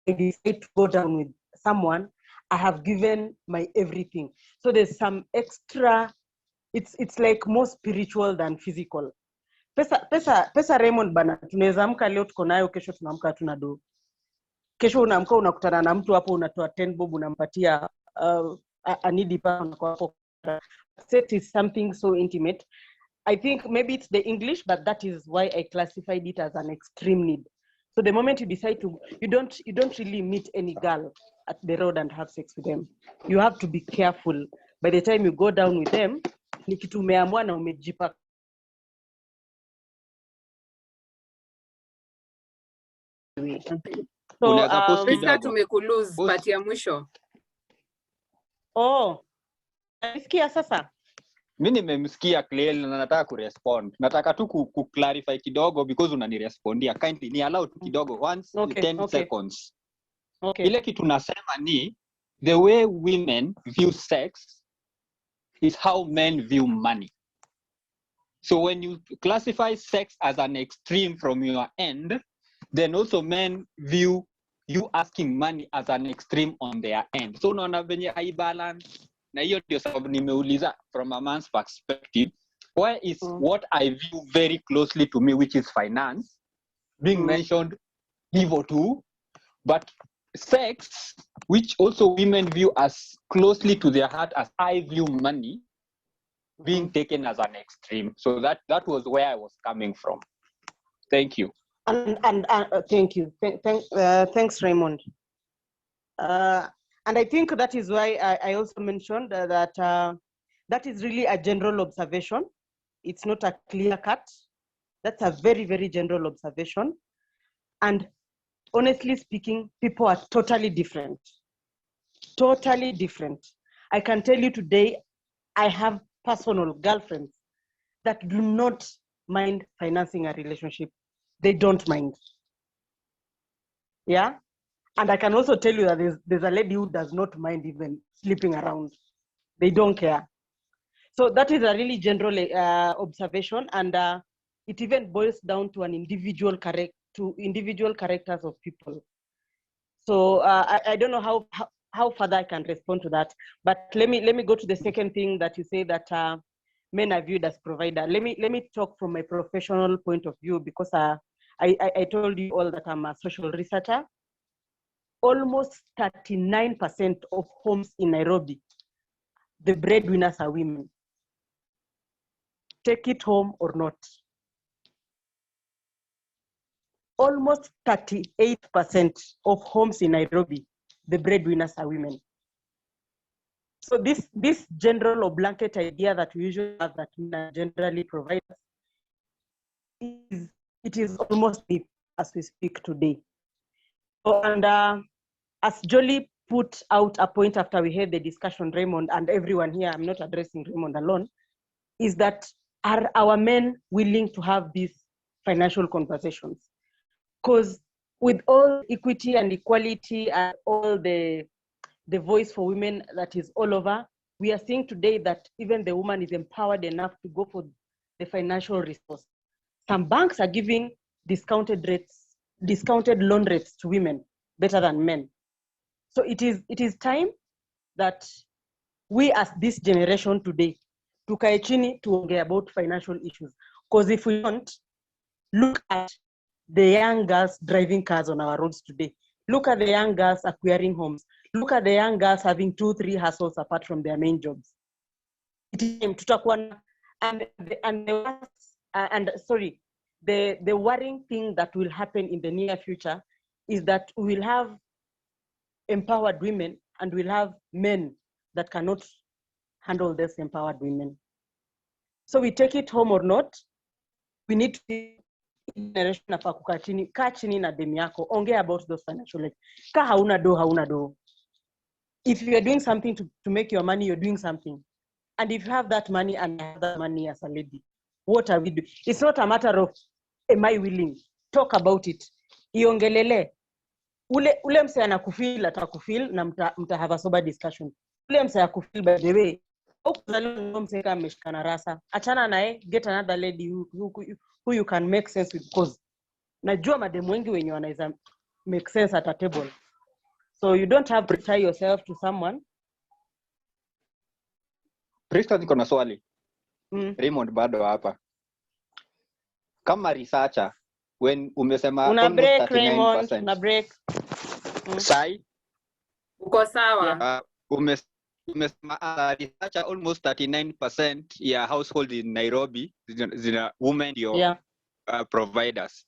I decide to go down with someone, I have given my everything. So there's some extra, it's like more spiritual than physical. Pesa Raymond bana, tunaweza amka leo tuko nayo, kesho tunaamka tuna do. Kesho unaamka unakutana na mtu hapo unatoa 10 bob unampatia anidi pa hapo. Sex is something so intimate. I think maybe it's the English, but that is why I classified it as an extreme need. So the moment you decide to, you don't really meet any girl at the road and have sex with them. You have to be careful. By the time you go down with them, ni kitu umeamua na umejipa. So Priska tumekulose part ya mwisho. Oh. Nasikia sasa. Mimi nimemsikia clearly na nataka kurespond. Nataka tu ku-clarify kidogo because unanirespondia. Kindly ni allow tu kidogo once 10 seconds. Okay. Ile kitu nasema ni the way women view sex is how men view money. So when you classify sex as an extreme from your end, then also men view you asking money as an extreme on their end. So unaona venye haibalance. Na hiyo ndio sababu nimeuliza from a man's perspective, why is what I view very closely to me, which is finance, being mentioned hivyo too, but sex, which also women view as closely to their heart as I view money, being taken as an extreme. So that was where I was coming from. Thank you. And thank you. Thanks, Raymond. And I think that is why I also mentioned that that is really a general observation. It's not a clear cut. That's a very, very general observation. And honestly speaking, people are totally different. Totally different. I can tell you today, I have personal girlfriends that do not mind financing a relationship. They don't mind. Yeah. And I can also tell you that there's a lady who does not mind even sleeping around. They don't care. So that is a really general observation, and it even boils down to individual characters of people. So I don't know how further I can respond to that. But let me go to the second thing that you say, that men are viewed as provider. Let me talk from my professional point of view, because I told you all that I'm a social researcher. Almost 39% of homes in Nairobi, the breadwinners are women. Take it home or not. almost 38% of homes in Nairobi, the breadwinners are women. So this general or blanket idea that we usually have that men generally provide, it is almost it as we speak today. So, and as Jolie put out a point after we had the discussion, Raymond and everyone here, I'm not addressing Raymond alone, is that are our men willing to have these financial conversations? Because with all equity and equality and all the voice for women that is all over, we are seeing today that even the woman is empowered enough to go for the financial resource. Some banks are giving discounted loan rates to women better than men. So it is time that we as this generation today, tukae chini tuongee about financial issues. Because if we don't, look at the young girls driving cars on our roads today. Look at the young girls acquiring homes. Look at the young girls having 2-3 hustles apart from their main jobs. The worrying thing that will happen in the near future is that we'll have empowered women and we'll have men that cannot handle these empowered women. So we take it home or not, we need to generation nafaa kukaa chini, kaa chini na demu yako, ongea about those financial aid. Ka hauna do. If you are doing something to make your money, you're doing something. And if you have that money and I have that money as a lady, what are we doing? It's not a matter of, am I willing? Talk about it. Iongelele. Ule mse anakufeel atakufeel na mta have a sober discussion. Ule mse akufeel, by the way, mse kama ameshikana rasa, achana naye, get another lady who you can make sense with, because najua mademu wengi wenye wanaweza make sense at a table. So you don't have to tie yourself to someone. Priska, niko na swali. Raymond bado hapa. Kama researcher, when umesema una almost break 39%. Raymond, una break. Sai? Uko sawa? Umesema researcher almost 39% ya household in Nairobi zina women providers.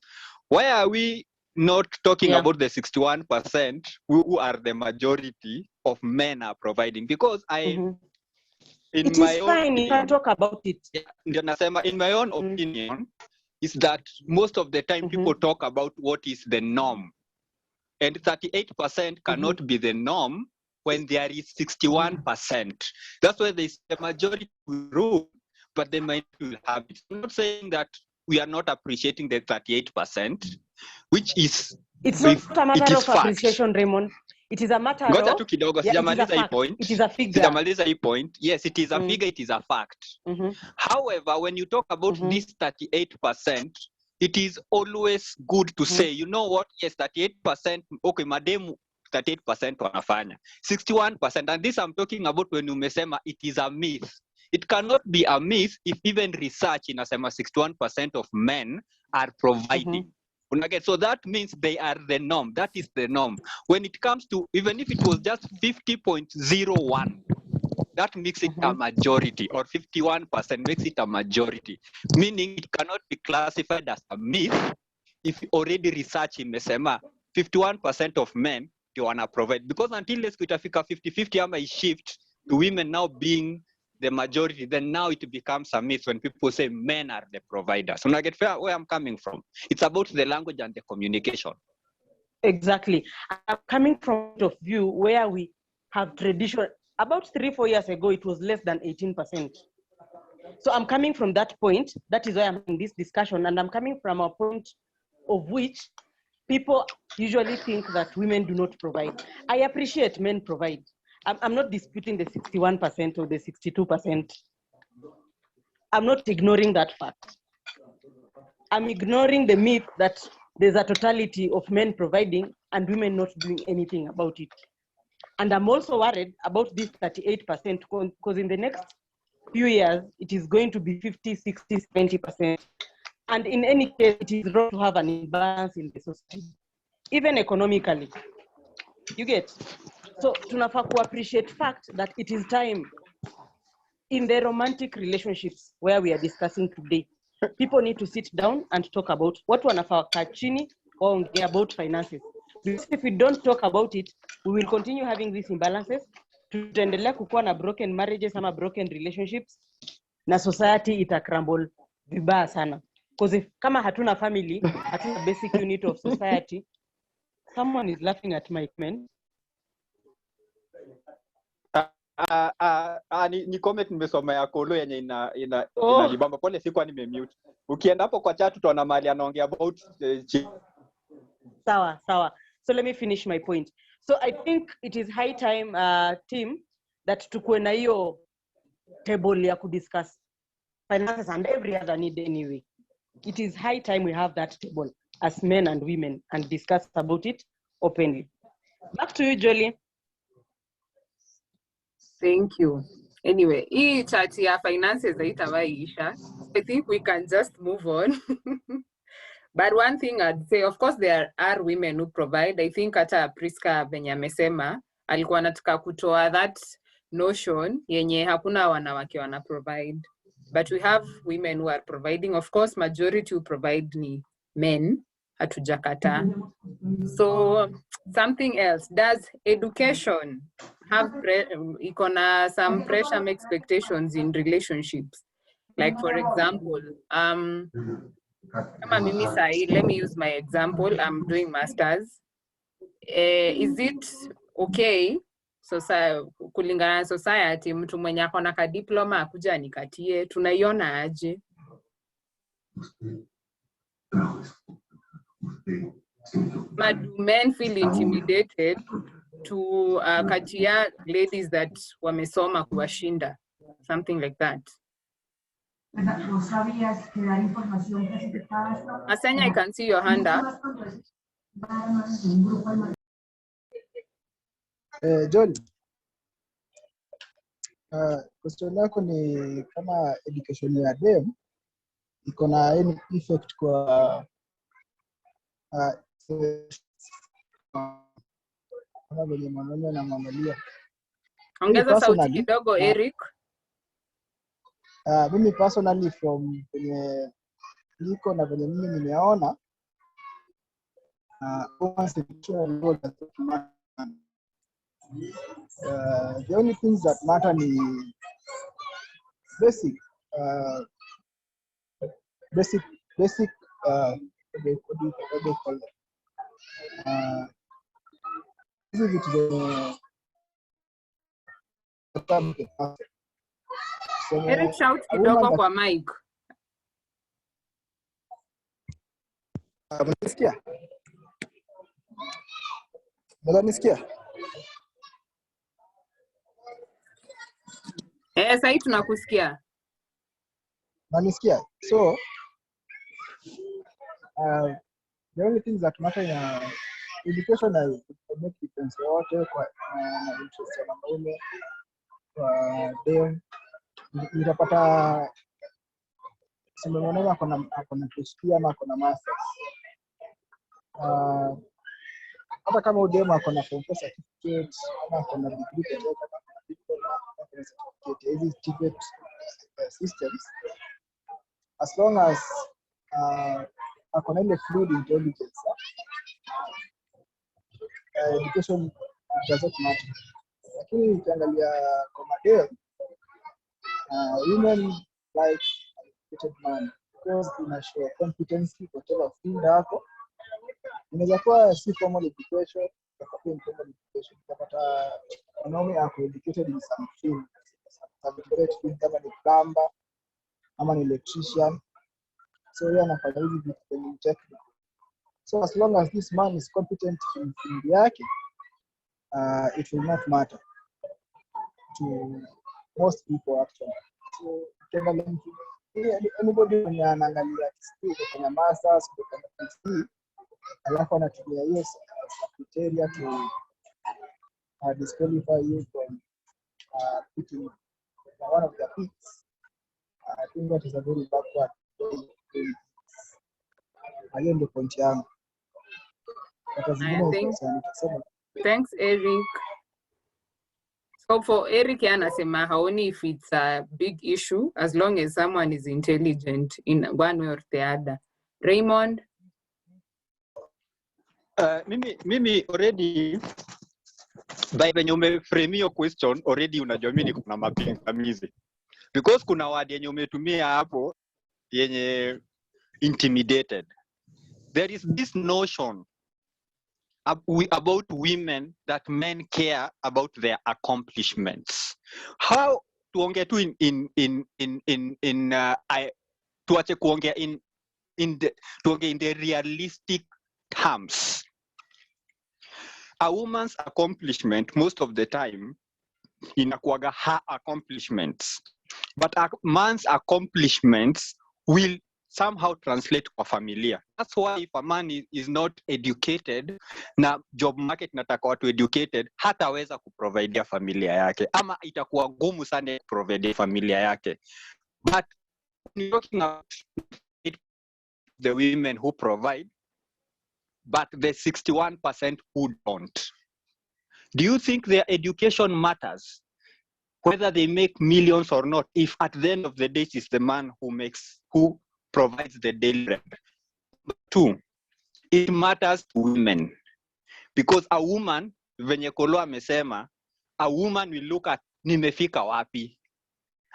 Why are we not talking about the 61% who are the majority of men are providing? Because it is fine, you can talk about it. In my own opinion, is that most of the time people talk about what is the norm. And 38% cannot be the norm when there is 61%. That's why there's a majority rule, but they might have it. I'm not saying that we are not appreciating the 38%, which is it's not a matter of appreciation, Raymond. It is a matter of it is a figure. Sijamaliza hii point. Yes, it is a figure, it is a fact. However, when you talk about this 38%, it is always good to say, you know what, yes, 38%, okay, mademu 38% wanafanya. 61%, and this I'm talking about when umesema it is a myth. It cannot be a myth if even research inasema 61% of men are providing. So that means they are the norm. That is the norm. When it comes to, even if it was just 50.01, that makes it a majority, or 51% makes it a majority. Meaning it cannot be classified as a myth if already research imesema 51% of men they wanna provide. Because until let's itafika 50-50 ama shift to women now being the majority, then now it becomes a myth when people say men are the providers. So I get where I'm coming from. It's about the language and the communication. Exactly. I'm coming from a point of view where we have tradition. About 3-4 years ago, it was less than 18%. So I'm coming from that point. That is why I'm in this discussion. And I'm coming from a point of which people usually think that women do not provide. I appreciate men provide. I'm not disputing the 61% or the 62%. I'm not ignoring that fact. I'm ignoring the myth that there's a totality of men providing and women not doing anything about it. And I'm also worried about this 38% because in the next few years, it is going to be 50, 60, 70%. And in any case, it is wrong to have an imbalance in the society, even economically. You get? So tunafaa ku appreciate fact that it is time in the romantic relationships where we are discussing today. People need to sit down and talk about what wanafaa kaa chini waongea about finances. Because if we don't talk about it, we will continue having these imbalances. Tutaendelea kukuwa na broken marriages ama broken relationships, na society ita crumble vibaya sana. Because if kama hatuna family, hatuna basic unit of society, someone is laughing at my comment. Ni comment nimesoma ya Kolo yenye inalibamba. Pole sikuwa nimemute. Ukienda hapo kwa chat utaona mahali anaongea about Sawa. So let me finish my point. So I think it is high time, team, that tukuwe na hiyo table ya kudiscuss finances and every other need anyway. It is high time we have that table as men and women and discuss about it openly. Back to you, Jolie. Thank you. Anyway, hii chat ya finances haitawaisha. I think we can just move on. But one thing I'd say, of course, there are women who provide. I think hata Priska venye amesema alikuwa anataka kutoa that notion yenye hakuna wanawake wana provide. But we have women who are providing. Of course, majority who provide ni men. Hatujakata. So something else, does education have some pressure expectations in relationships? Like for example, kama mimi sahi, let me use my example. I'm doing masters. Is it okay kulingana na society mtu mwenye ako na diploma akuja nikatie? Tunaiona aje? But do men feel intimidated to katia ladies that wamesoma kuwashinda? Something like that. Asenya, I can see your hand up. John, question yako ni kama education ya dem iko na any effect kwa kama vile mwanaume na mwanamke. Ongeza sauti kidogo, Eric. Mimi personally from kwenye niko na venye mimi nimeona the only things that matter ni basic what do you call it? Hizi vitu Eric, shout kidogo kwa mic. Unanisikia? Unanisikia? Sasa tunakusikia. Unanisikia? So the only things that matter in education is to make difference yote kwa interest ya wanaume kwa dem. Nitapata sema mwanaume akona PhD ama akona masters. Hata kama udemo akona certificate ama akona degree kutoka certificate hizi TVET systems, as long as akona ile fluid intelligence, education doesn't matter. Lakini ukiangalia kwa madem, women like educated man because ina show competency whatever field hapo. Inaweza kuwa si formal education, kwa informal education. Utapata wanaume ako educated in some field, some field kama ni plumber ama ni electrician. So yeye anafanya hizi vitu kwenye technical. So as long as this man is competent in field yake, it will not matter to most people actually. So anybody when anaangalia skill kwenye masters kwenye PhD, alafu anatumia hiyo criteria to disqualify you from picking one of the picks, I think that is a very backward way. Hiyo ndio point yangu. Thanks, Eric. So for Eric, anasema haoni if it's a big issue as long as someone is intelligent in one way or the other. Raymond? Mimi already by when you frame your question already unajua mimi niko na mapingamizi because kuna word yenye umetumia hapo yenye intimidated. There is this notion about women that men care about their accomplishments. How tuongea tu tuache kuongea tuongea in the realistic terms. A woman's accomplishment most of the time inakuwaga her accomplishments, but a man's accomplishments will somehow translate kwa familia. That's why if a man is not educated na job market nataka watu educated, hataweza kuprovidea familia yake ama itakuwa ngumu sana kuprovidea familia yake. But when talking about the women who provide, but the 61% who don't, do you think their education matters? Whether they make millions or not, if at the end of the day it's the man who provides the daily bread. 2, it matters to women because a woman, venye Kolo amesema, a woman will look at nimefika wapi,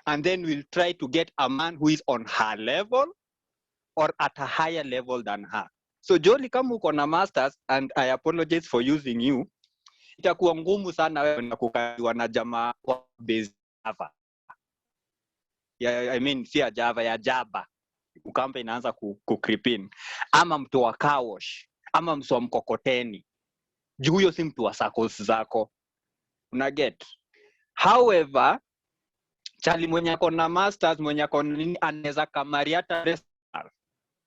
and then will try to get a man who is on her level or at a higher level than her. So Jolie, kama uko na masters, and I apologize for using you, itakuwa ngumu sana wewe na kukaliwa na jamaa wa base Java. I mean si ya Java, ya Java. Ukampa inaanza kukripin. Ama mtu wa car wash, ama mtu wa mkokoteni. Juu huyo si mtu wa circles zako. Unaget. However, chali mwenye ako na masters, mwenye ako nini anaweza kamaria hata.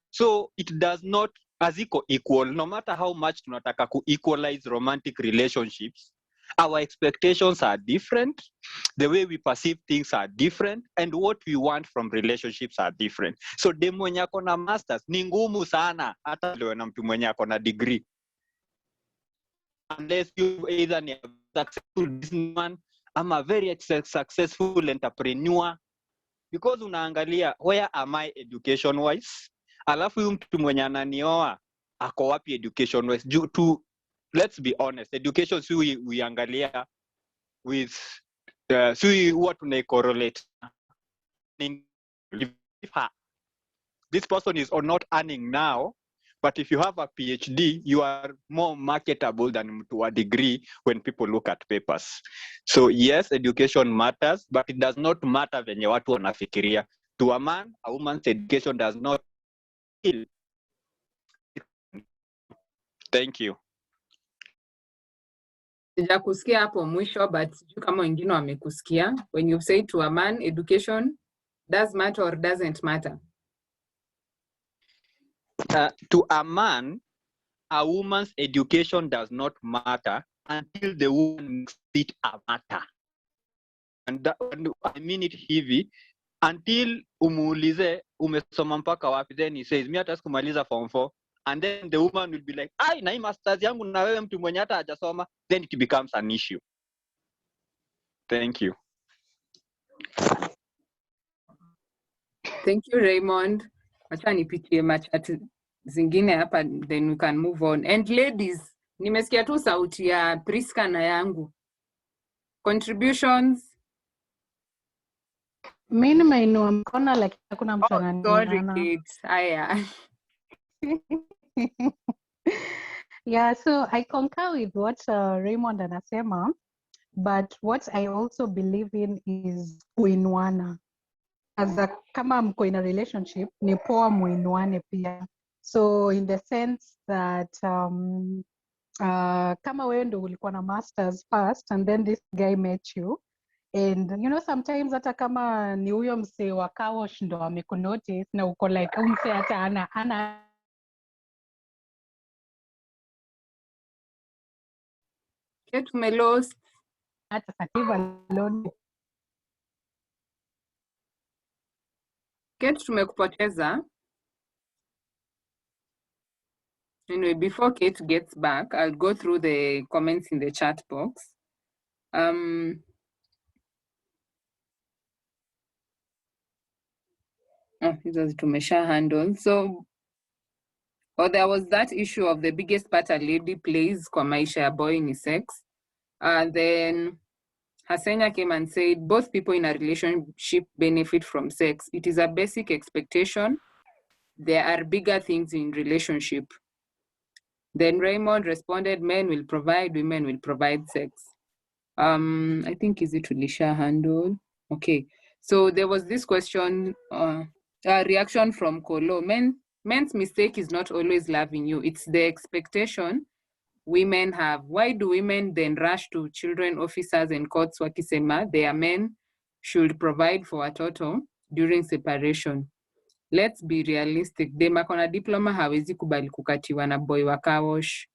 So it does not aziko equal, no matter how much tunataka ku equalize romantic relationships. Our expectations are different, the way we perceive things are different, and what we want from relationships are different. So dem mwenye ako na masters ni ngumu sana hata leo na mtu mwenye ako na degree, unless you either ni a successful businessman ama a very successful entrepreneur, because unaangalia where am I education wise, alafu huyu mtu mwenye ananioa ako wapi education wise. Let's be honest, education si we angalia with si huwa tunaicorrelate. This person is not earning now, but if you have a PhD, you are more marketable than mtu wa degree when people look at papers. So yes, education matters, but it does not matter venye watu wanafikiria. To a man, a woman's education does not kill. Thank you. Sijakusikia hapo mwisho, but sijui kama wengine wamekusikia. When you say to a man, education does matter or doesn't matter? To a man, a woman's education does not matter until the woman makes it a matter. And I mean it hivi, until umuulize umesoma mpaka wapi, then he says mimi hata sikumaliza form 4, and then the woman will be like, ai na hii masters yangu na wewe mtu mwenye hata hajasoma, then it becomes an issue. Thank you. Thank you, Raymond. Acha nipitie machat zingine hapa, then we can move on. And ladies, nimesikia tu sauti ya Priska na yangu. Contributions? Mimi nimeinua mkono lakini hakuna mtu ananiona. Sorry, Kate. Haya. Yeah, so I concur with what Raymond anasema, but what I also believe in is kuinuana. Kama mko in a relationship, ni poa muinuane pia. So in the sense that kama wewe ndo ulikuwa na masters first and then this guy met you, and you know sometimes hata kama ni huyo msee wa kawosh ndo amekunotice na uko like msee hata ana Kate umelost. hata sativa alone. Kate tumekupoteza. Anyway, before Kate gets back, I'll go through the comments in the chat box. Hizo tumesha handle. So Or there was that issue of the biggest part a lady plays kwa maisha ya boy ni sex. And then Hasenya came and said, both people in a relationship benefit from sex. It is a basic expectation. There are bigger things in relationship. Then Raymond responded, men will provide, women will provide sex. I think, is it Tulisha handle? Okay. So there was this question, reaction from Kolo. Men's mistake is not always loving you. It's the expectation women have. Why do women then rush to children officers and courts wakisema their men should provide for watoto during separation? Let's be realistic. Dem akona diploma hawezi kubali kukatiwa na boy wa car wash.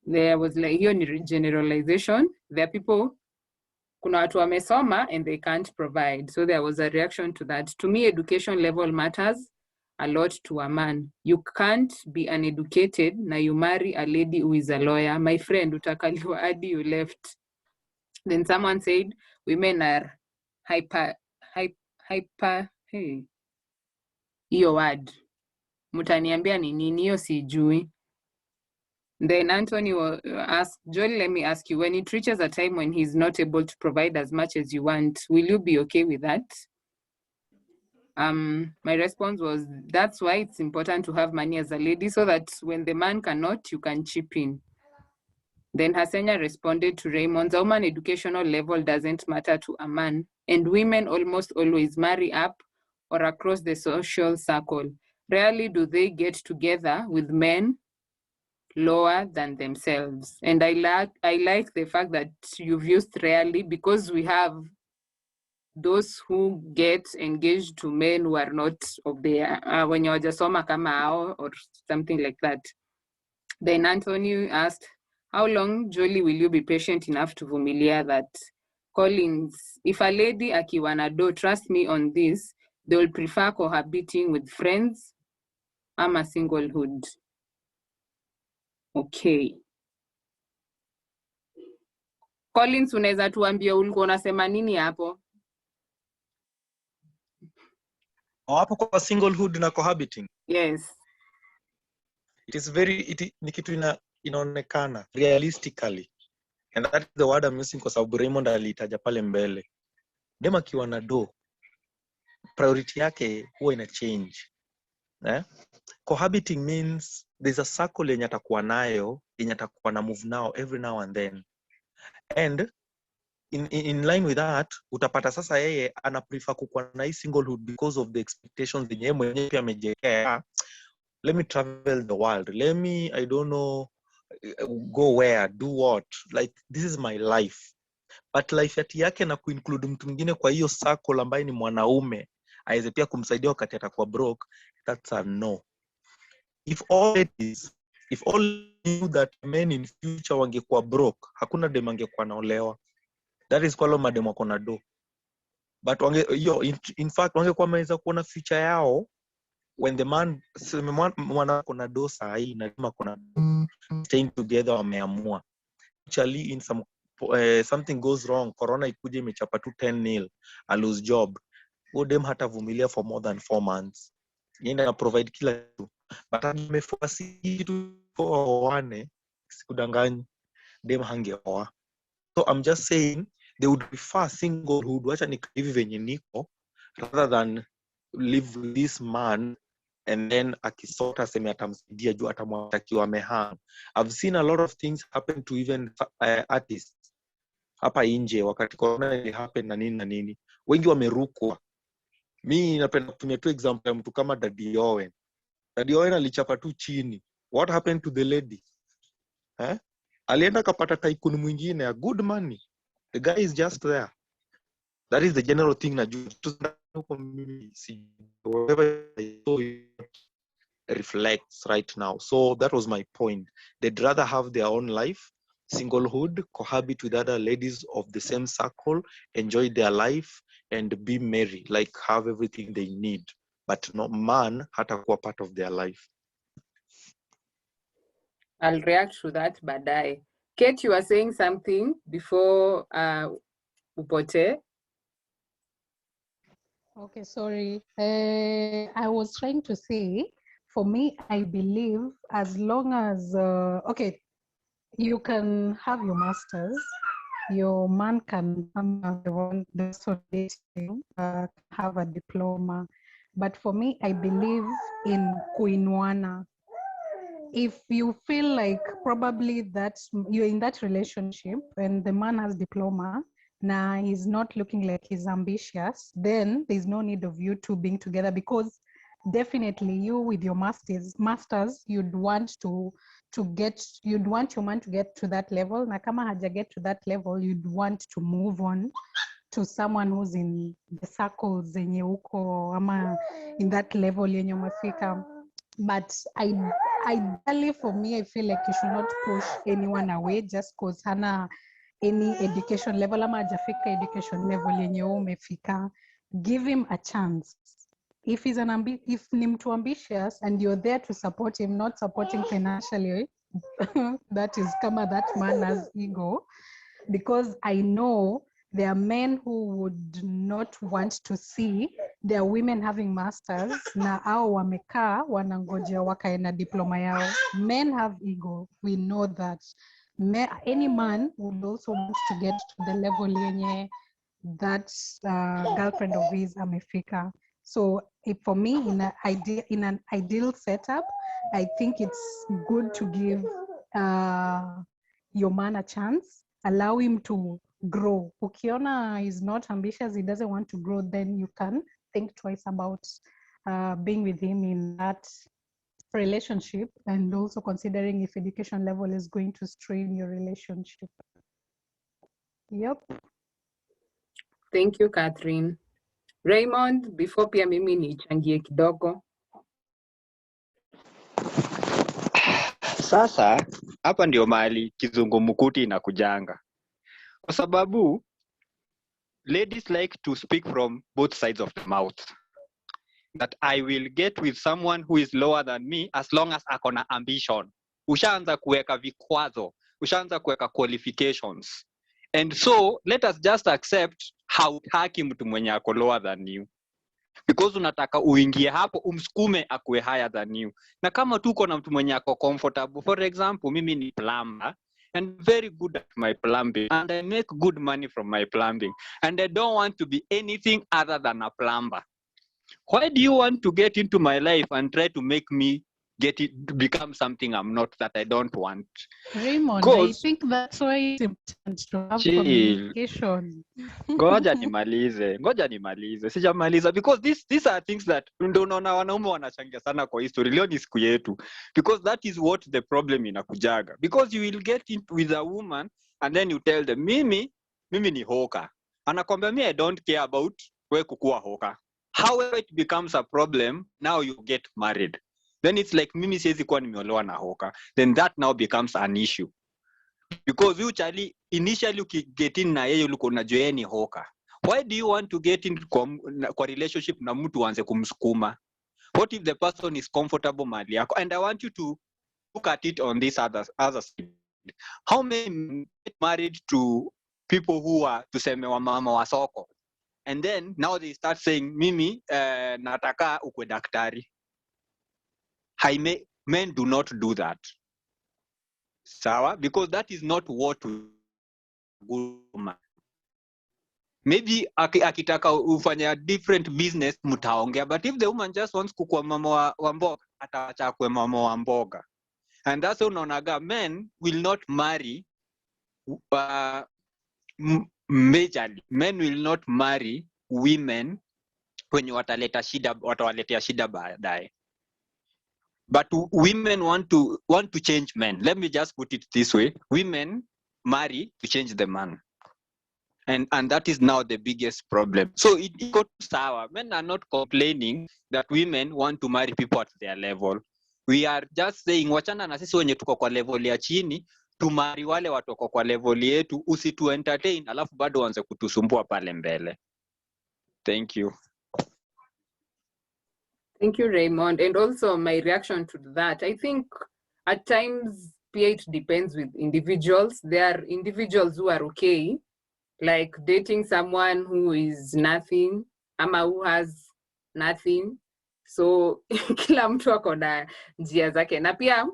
There was like, hiyo ni generalization. There are people, kuna watu wamesoma and they can't provide. So there was a reaction to that. To me, education level matters a lot to a man. You can't be uneducated na you marry a lady who is a lawyer. My friend, utakaliwa hadi you left. Then someone said, women are hyper, hey, hiyo word. Mutaniambia ni nini, hiyo sijui. Then Anthony asked, Joel, let me ask you, when it reaches a time when he's not able to provide as much as you want, will you be okay with that? My response was, that's why it's important to have money as a lady, so that when the man cannot, you can chip in. Then Hasenya responded to Raymond, a woman educational level doesn't matter to a man, and women almost always marry up or across the social circle. Rarely do they get together with men lower than themselves. And I like the fact that you've used rarely, because we have those who get engaged to men who are not of their when you're just kama or something like that. Then Anthony asked, how long, Jolie, will you be patient enough to vumilia that? Collins, if a lady akiwa na do, trust me on this, they will prefer cohabiting with friends ama singlehood. Okay. Collins, unaweza tuambia ulikuwa unasema nini hapo? Hapo kwa singlehood na cohabiting. Yes. It is ni kitu inaonekana realistically. And that is the word I'm using kwa sababu Raymond alitaja pale mbele. Dem akiwa na do, priority yake huwa ina change. Cohabiting means there's a circle yenye atakuwa nayo, yenye atakuwa na move now every now and then. And in line with that, utapata sasa yeye ana prefer kukuwa na hii singlehood because of the expectations zenye yeye mwenyewe pia amejiwekea. Let me travel the world. Let me, I don't know, go where, do what. Like, this is my life. But life yake na kuinclude mtu mwingine kwa hiyo circle ambaye ni mwanaume, aweze pia kumsaidia wakati atakuwa broke, that's a no. If all knew that men in future wangekuwa broke, hakuna dem angekuwa naolewa. That is kwa madem wako na do. But in fact wangekuwa wameweza kuona future yao when the man mwana kuna do sahi na dem kuna staying together wameamua. Actually in something goes wrong, corona ikuje imechapa tu 10-0, a lose job. Dem hatavumilia for more than 4 months. Yeye na provide kila kitu. But ameforce kitu kwa wane, sikudanganyi, dem hangeoa. So I'm just saying they would prefer singlehood, wacha nikivi venye niko, rather than live with this man and then akisota seme atamsaidia juu atamwatakiwa amehang. I've seen a lot of things happen to even artists hapa nje wakati corona ili happen na nini. Wengi wamerukwa. Mi napenda kutumia tu example ya mtu kama Daddy Owen. Daddy Owen alichapa tu chini. What happened to the lady? Alienda kapata tycoon mwingine, a good money. The guy is just there. That is the general thing na whatever I saw reflects right now. So that was my point. They'd rather have their own life, singlehood, cohabit with other ladies of the same circle, enjoy their life and be merry, like have everything they need. But no man hatakuwa part of their life. I'll react to that baadaye. Kate, you were saying something before upote. Okay, sorry. I was trying to say for me, I believe as long as, okay, you can have your masters, your man can the one that's dating, have a diploma. But for me, I believe in kuinuana. If you feel like probably that you're in that relationship and the man has diploma, now he's not looking like he's ambitious, then there's no need of you two being together, because definitely you with your masters you'd want you'd want your man to get to that level. Na kama haja get to that level, you'd want to move on to someone who's in the circles zenye uko ama in that level yenye umefika. But ideally for me, I feel like you should not push anyone away just because hana any education level ama hajafika education level yenye wewe umefika. Give him a chance. If he's if ni mtu ambitious and you're there to support him, not supporting financially, that is kama that man has ego. Because I know there are men who would not want to see their women having masters na au wamekaa wanangojea wakae na diploma yao. Men have ego, we know that. Any man would also want to get to the level yenye that girlfriend of his amefika. So for me, in an ideal setup, I think it's good to give your man a chance, allow him to grow. Ukiona is not ambitious, he doesn't want to grow, then you can think twice about being with him in that relationship, and also considering if education level is going to strain your relationship. Yep. Thank you, Catherine. Raymond, before pia mimi nichangie kidogo. Sasa hapa ndio mahali kizungumkuti inakujanga, kwa sababu ladies like to speak from both sides of the mouth, that I will get with someone who is lower than me as long as akona ambition. Ushaanza kuweka vikwazo, ushaanza kuweka qualifications, and so let us just accept hautaki mtu mwenye ako lower than you, because unataka uingie hapo umsukume akue higher than you. Na kama tuko na mtu mwenye ako comfortable, for example mimi ni plumber and very good at my plumbing and I make good money from my plumbing and I don't want to be anything other than a plumber. Why do you want to get into my life and try to make me become something I'm not, that I don't want? Raymond, I think that's why it's important to have communication. Ngoja nimalize. Sijamaliza, because these are things that ndio unaona wanaume wanachangia sana kwa history. Leo ni siku yetu, because that is what the problem inakujaga. Because you will get into with a woman and then you tell them mimi ni hoka. Anakwambia me I don't care about wewe kukua hoka. However it becomes a problem, now you get married. Then it's like mimi siwezi kuwa nimeolewa na hoka. Then that now becomes an issue. Because you Charlie, initially get in na yeye ulikuwa unajua yeye ni hoka. Why do you want to get into kwa relationship na mtu anze kumsukuma? What if the person is comfortable mahali yako? And I want you to look at it on this other side. How many get married to people who are tuseme wa mama wa soko? And then now they start saying mimi nataka ukwe daktari. Men do not do that. Sawa? Because that is not what woman. Maybe akitaka ufanya different business mtaongea, but if the woman just wants kukua mama wa mboga, ataacha kuwa mama wa mboga. And that's unaonaga men will not marry majorly. Men will not marry women wenye watawaletea shida baadaye. But women want to change men. Let me just put it this way. Women marry to change the man. And that is now the biggest problem. So it got sour. Men are not complaining that women want to marry people at their level. We are just saying, wachana na sisi wenye tuko kwa level ya chini, tumari wale watu kwa level yetu, usitu entertain, alafu bado wanze kutusumbua pale mbele. Thank you. Thank you, Raymond. And also my reaction to that, I think at times it depends with individuals. There are individuals who are okay, like dating someone who is nothing, ama who has nothing. So kila mtu ako na njia zake, na pia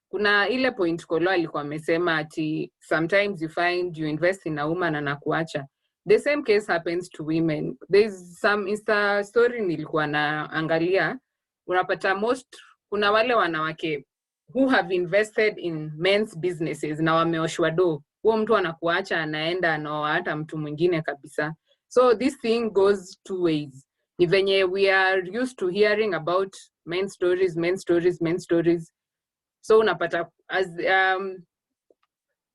kuna ile point Kolo alikuwa amesema ati sometimes you find you invest in a woman anakuacha. The same case happens to women. There's some Insta story nilikuwa naangalia, unapata kuna wale wanawake who have invested in men's businesses na wameoshwa do. Huo mtu anakuacha, anaenda anaoa hata mtu mwingine kabisa. So this thing goes two ways. Ni venye we are used to hearing about men stories. So unapata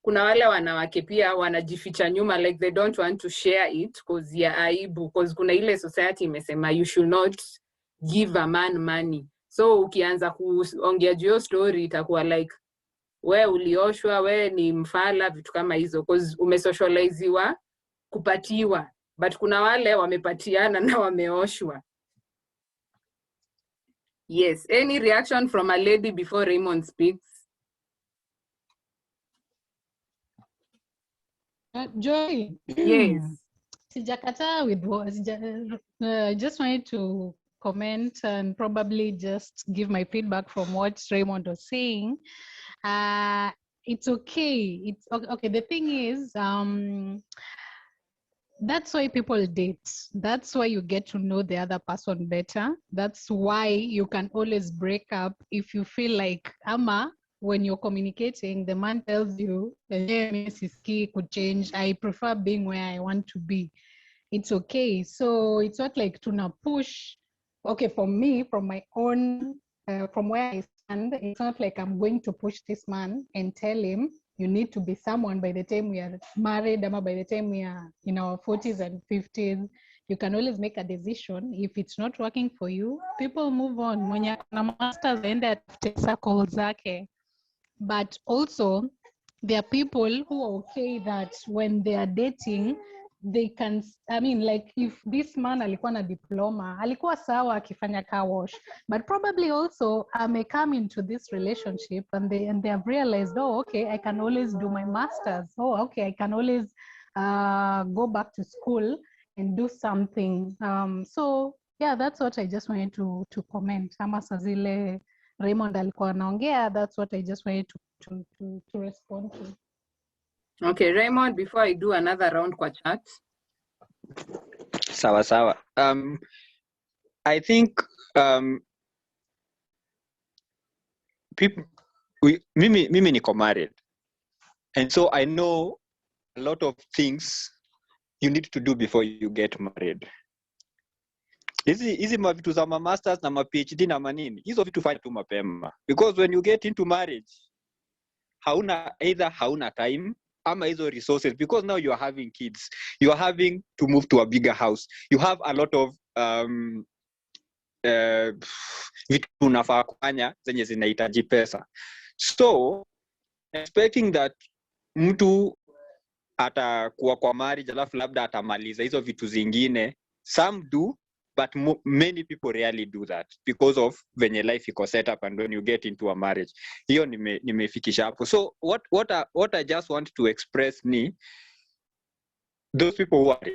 kuna wale wanawake pia wanajificha nyuma, like they don't want to share it because ya aibu, because kuna ile society imesema you should not give a man money. So ukianza kuongea juu story itakuwa like we ulioshwa, we ni mfala, vitu kama hizo, because umesocializiwa kupatiwa, but kuna wale wamepatiana na wameoshwa. Yes, any reaction from a lady before Raymond speaks? Joy. Yes. Sijakata with what I just wanted to comment and probably just give my feedback from what Raymond was saying. It's okay. It's okay. The thing is, that's why people date. That's why you get to know the other person better. That's why you can always break up if you feel like, Ama, when you're communicating, the man tells you, could change. I prefer being where I want to be. It's okay. So it's not like tuna push. Okay, for me, from my own, from where I stand, it's not like I'm going to push this man and tell him, you need to be someone by the time we are married, or by the time we are in our 40s and 50s. You can always make a decision. If it's not working for you, people move on. When you're masters end at circles, zake. But also, there are people who are okay that when they are dating, they can, I mean, like if this man alikuwa na diploma, alikuwa sawa akifanya car wash, but probably also may come into this relationship and they have realized, oh, okay, I can always do my masters. Oh, okay, I can always go back to school and do something. So yeah, that's what I just wanted to comment. Ama sazile Raymond alikuwa anaongea, that's what I just wanted to respond to. Okay, Raymond, before I do another round kwa chat. Sawa. I think people, mimi niko married, and so I know a lot of things you need to do before you get married. Hizi mavitu za masters na ma PhD na manini, hizo vitu fanya tu mapema, because when you get into marriage hauna time ama hizo resources, because now you are having kids, you are having to move to a bigger house, you have a lot of vitu unafaa kufanya zenye zinahitaji pesa. So expecting that mtu atakuwa kwa marriage alafu labda atamaliza hizo vitu zingine, some do, but many people rarely do that because of venye life iko set up and when you get into a marriage. Hiyo nimefikisha hapo. So what I just want to express ni those people who are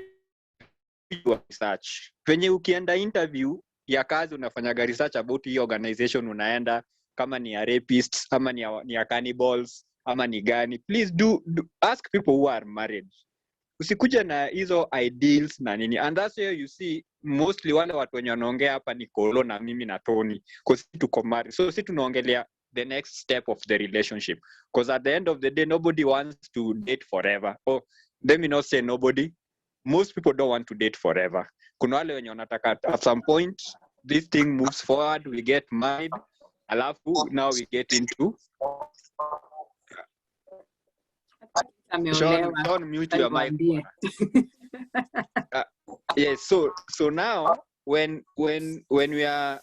research. Venye ukienda interview ya kazi unafanyaga research about hii organization unaenda, kama ni ya rapists ama ni ya cannibals ama ni gani, please do ask people who are married. Usikuja na hizo ideals na nini, and that's where you see mostly wale watu wenye wanaongea hapa ni Kolo na mimi na Tony, because tuko married. So si tunaongelea the next step of the relationship, because at the end of the day nobody wants to date forever. Oh, let me not say nobody, most people don't want to date forever. Kuna wale wenye wanataka at some point this thing moves forward, we get married, alafu now we get into Sean, mute your mic. Yes, so now when we are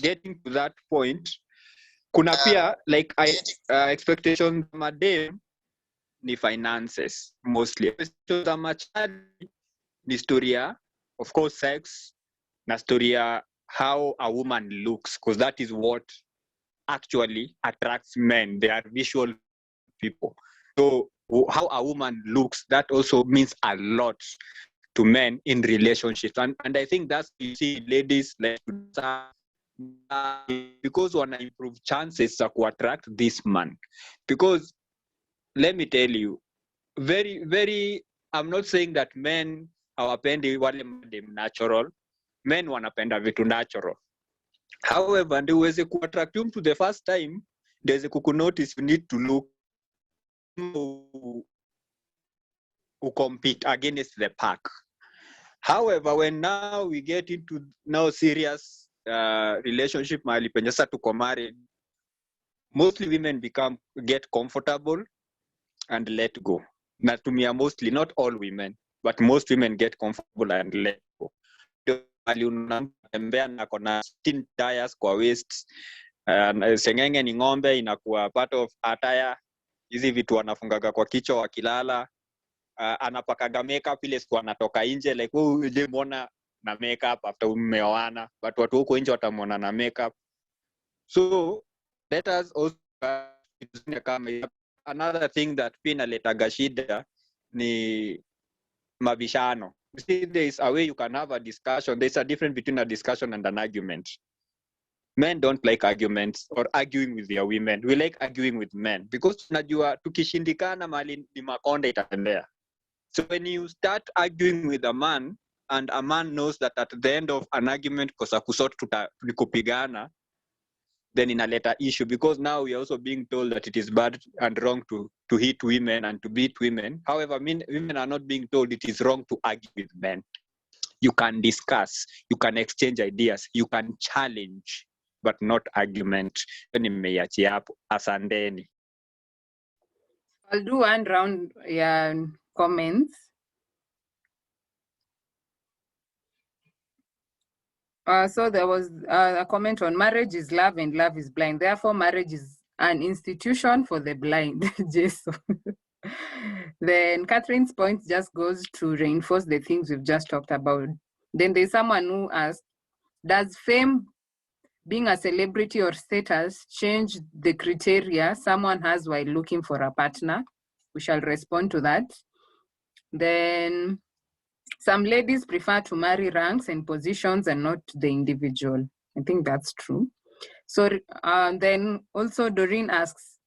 getting to that point, kuna pia like expectations madem ni finances mostly. Expectations za machali ni storia, of course, sex, na storia how a woman looks, because that is what actually attracts men. They are visual people. So how a woman looks, that also means a lot. to men in relationships. And I think that's, you see, ladies like because wanna improve chances za attract this man. Because let me tell you, I'm not saying that men hawapendi wale madem natural. Men wanapenda vitu natural. However, ndio uweze kuattract him to the first time, there's a kukunotice, you need to look who compete against the pack. However, when now we get into now serious relationship, mahali penye sasa tuko married, mostly women get comfortable and let go. Natumia mostly, not all women, but most women get comfortable and let go. Unatembea na kona 16 tires kwa waist, sengenge ni ng'ombe inakuwa part of attire. Hizi vitu wanafungaga kwa kichwa wakilala. Anapakaga makeup ile siku anatoka nje, like ulimwona na makeup after umeoana, but watu huko nje watamwona na makeup. So let us also another thing that pia inaletaga shida ni mabishano. See, there is a way you can have a discussion. There's a difference between a discussion and an argument. Men don't like arguments or arguing with their women. We like arguing with men because tunajua tukishindikana mali ni makonde itatembea. So when you start arguing with a man and a man knows that at the end of an argument kosa kusort tulikupigana, then inaleta issue, because now we are also being told that it is bad and wrong to hit women and to beat women. However, women are not being told it is wrong to argue with men. You can discuss, you can exchange ideas, you can challenge, but not argument. Asanteni. I'll do one round comments. So there was a comment on marriage is love and love is blind. Therefore, marriage is an institution for the blind. Jason. Then Catherine's point just goes to reinforce the things we've just talked about. Then there's someone who asked, does fame, being a celebrity or status, change the criteria someone has while looking for a partner? We shall respond to that. Then some ladies prefer to marry ranks and positions and not the individual. I think that's true. So then also Doreen asks,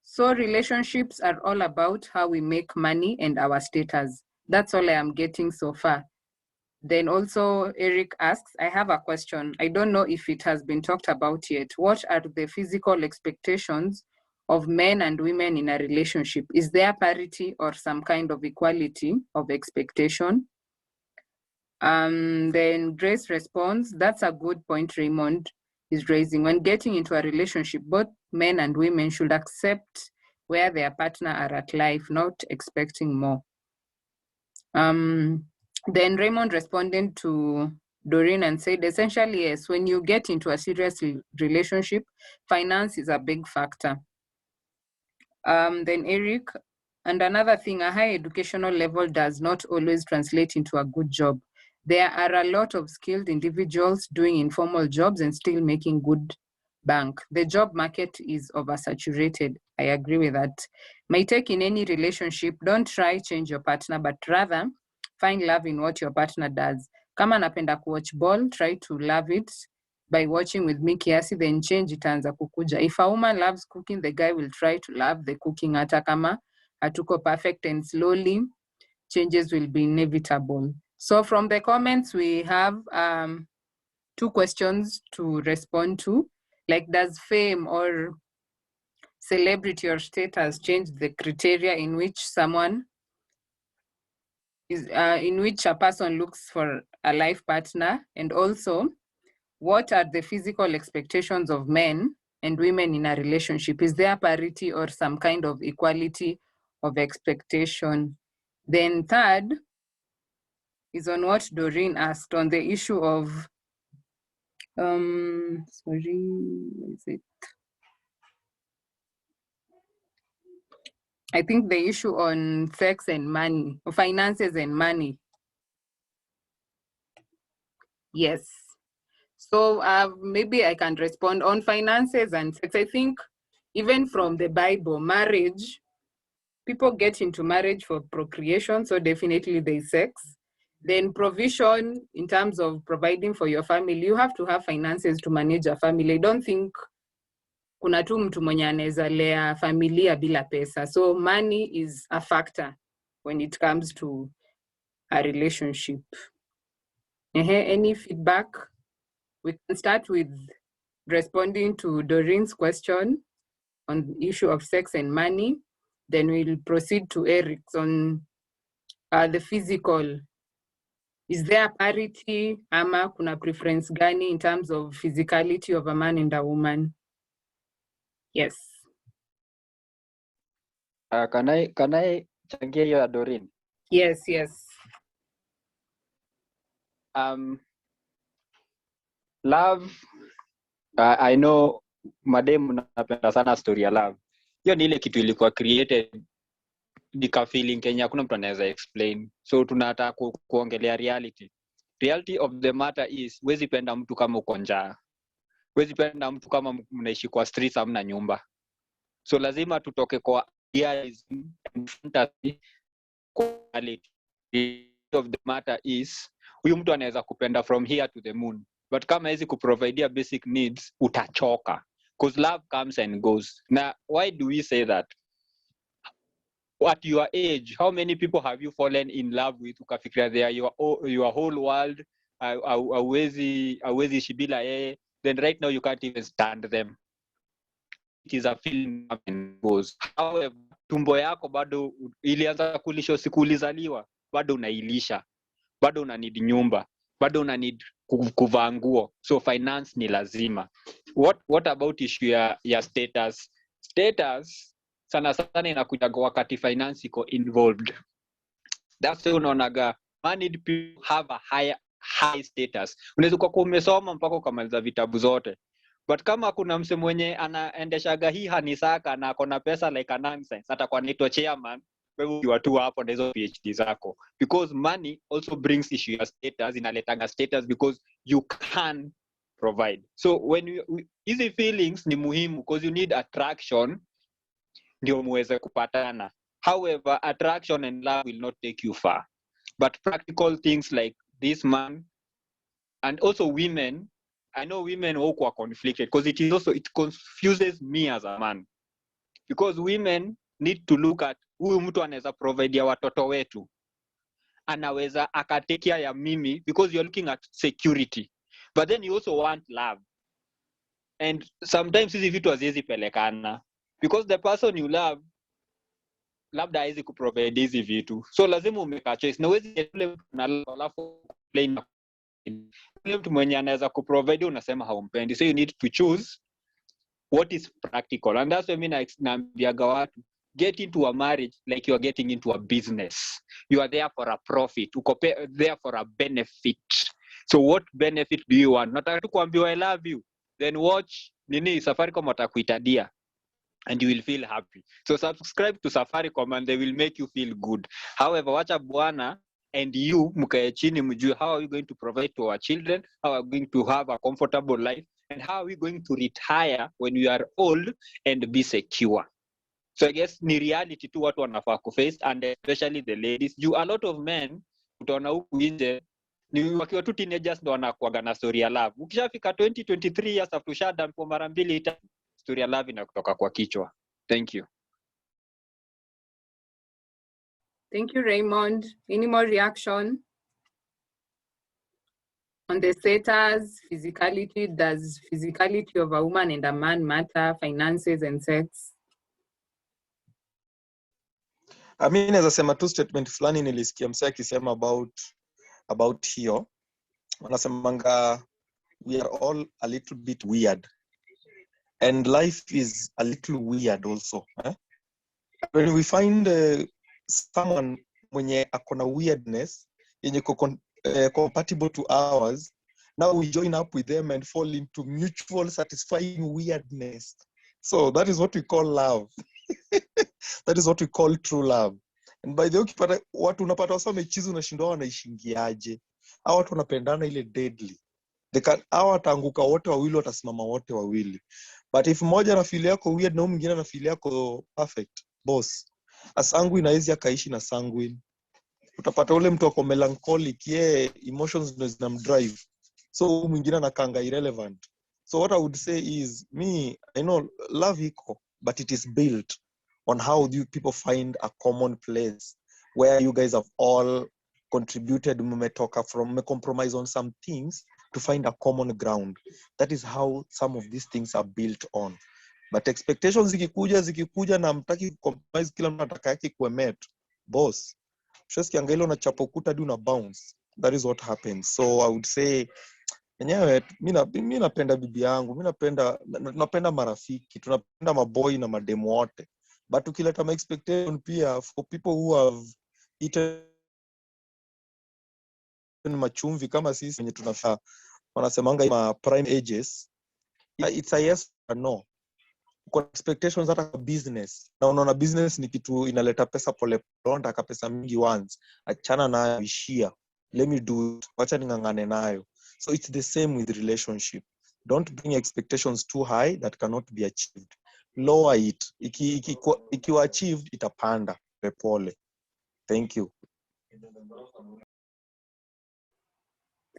so relationships are all about how we make money and our status. That's all I am getting so far. Then also Eric asks, I have a question. I don't know if it has been talked about yet. What are the physical expectations of men and women in a relationship? Is there parity or some kind of equality of expectation? Then Grace responds, that's a good point Raymond is raising. When getting into a relationship, both men and women should accept where their partner are at life, not expecting more. Then Raymond responded to Doreen and said, essentially, yes, when you get into a serious relationship, finance is a big factor. Then Eric, and another thing, a high educational level does not always translate into a good job. There are a lot of skilled individuals doing informal jobs and still making good bank. The job market is oversaturated. I agree with that. My take in any relationship, don't try change your partner, but rather find love in what your partner does. Kama napenda kuwatch ball, try to love it by watching with me kiasi, then change itaanza kukuja. If a woman loves cooking, the guy will try to love the cooking hata kama hatuko perfect, and slowly changes will be inevitable. So from the comments, we have 2 questions to respond to. Like, does fame or celebrity or status change the criteria in which someone is, in which a person looks for a life partner? And also, what are the physical expectations of men and women in a relationship? Is there parity or some kind of equality of expectation? Then third is on what Doreen asked on the issue of, sorry, where is it? I think the issue on sex and money, finances and money. Yes. So maybe I can respond on finances and sex. I think even from the Bible, marriage, people get into marriage for procreation, so definitely there's sex. Then provision in terms of providing for your family. You have to have finances to manage a family. I don't think kuna tu mtu mwenye anaweza lea familia bila pesa. So money is a factor when it comes to a relationship. Any feedback? We can start with responding to Doreen's question on the issue of sex and money. Then we'll proceed to Eric's on the physical. Is there parity ama kuna preference gani in terms of physicality of a man and a woman? Yes. Can I changia hiyo ya Doreen? Yes. Love, I know mademu napenda sana story ya love. Hiyo ni ile kitu ilikuwa created nika feeling Kenya hakuna mtu anaweza explain. So tunataka kuongelea reality. Reality of the matter is huwezi penda mtu kama uko njaa. Huwezi penda mtu kama mnaishi kwa streets hamna nyumba. So lazima tutoke kwa idealism and fantasy. Reality of the matter is huyu mtu anaweza kupenda from here to the moon, but kama hizi kuprovidea basic needs utachoka, because love comes and goes. Now why do we say that? At your age, how many people have you fallen in love with ukafikiria they are your whole world, hauwezi ishi bila yeye, then right now you can't even stand them. It is a feeling and goes. However, tumbo yako bado ilianza kulisha siku ulizaliwa, bado unailisha, bado una need nyumba, bado una need kuvaa nguo. So finance ni lazima. What about issue ya status? Status sana sana inakuja wakati finance iko involved. That's why unaonaga moneyed people have a high status. Unaweza kuwa umesoma mpaka ukamaliza vitabu zote, but kama kuna mse mwenye anaendeshaga hii hanisaka na akona pesa like a nonsense, atakuwa anaitwa chairman. Wewe ukiwa tu hapo na hizo PhD zako, because money also brings issue ya status, inaletanga status because you can provide. So when easy feelings ni muhimu because you need attraction ndio muweze kupatana. However, attraction and love will not take you far, but practical things like this man and also women, I know women who are conflicted because it confuses me as a man, because women need to look at huyu mtu anaweza provide ya watoto wetu, anaweza akatake care ya mimi, because you're looking at security, but then you also want love, and sometimes hizi vitu haziwezi pelekana because the person you love labda haizi kuprovide hizi vitu, so lazima umeka choice. Na huwezi ile mtu alafu plain ile mtu mwenye anaweza kuprovide unasema haumpendi, so you need to choose what is practical. And that's why mimi naambiaga watu, get into a marriage like you are getting into a business. You are there for a profit, uko there for a benefit. So what benefit do you want? Nataka tu kuambiwa I love you, then watch nini Safaricom watakuitadia and you will feel happy. So subscribe to Safaricom and they will make you feel good. However, wacha bwana and you mkae chini mjue how are we going to provide to our children, how are we going to have a comfortable life, and how are we going to retire when we are old and be secure. So I guess ni reality tu watu wanafaa kuface, and especially the ladies. A lot of men utaona huku nje ni wakiwa tu teenagers ndo wanakuaga na story ya love. Ukishafika 23 years after ushadam kwa mara mbili story ya love inakutoka kwa kichwa. Thank you. Thank you, Raymond. Any more reaction on the status, physicality? Does physicality of a woman and a man matter, finances and sex? I mean, naweza sema tu statement fulani nilisikia msee akisema about hiyo. Wanasemanga we are all a little bit weird. And life is a little weird also. When we find someone mwenye akona weirdness yenye compatible to ours, now we join up with them and fall into mutual satisfying weirdness. So that is what we call love. That is what we call true love. And by the way, ukipata watu unapata wasa mechizi unashindwa wanaishingiaje. Hawa watu wanapendana ile deadly. Hawa wataanguka wote wawili, watasimama wote wawili. But if mmoja na feel yako weird na mwingine na feel yako perfect, boss, a sanguine haizi akaishi na sanguine. utapata ule mtu ako melancholic, ye emotions ndo zinamdrive, so mwingine anakanga irrelevant. So what I would say is, me, I know love iko, but it is built on how do you people find a common place where you guys have all contributed, mmetoka from, compromise on some things to find a common ground. That is how some of these things are built on. But expectations zikikuja na mtaki compromise, kila mtu anataka yake kuwe met, boss, ushasikianga ile unachapa ukuta hadi una bounce. That is what happens. So I would say, enyewe mimi napenda bibi yangu, mimi napenda marafiki, tunapenda maboy na mademu wote, but ukileta my expectation pia for people who have eaten machumvi kama sisi wenye tunafaa, wanasemanga ma prime ages, it's a yes or no. Uko expectations hata kwa business, na unaona business ni kitu inaleta pesa pole pole, nataka pesa mingi once, achana nayo, ishia, let me do it, wacha ningangane nayo. So it's the same with relationship. Don't bring expectations too high that cannot be achieved. Lower it. Ikiwa achieved, itapanda pole. Thank you.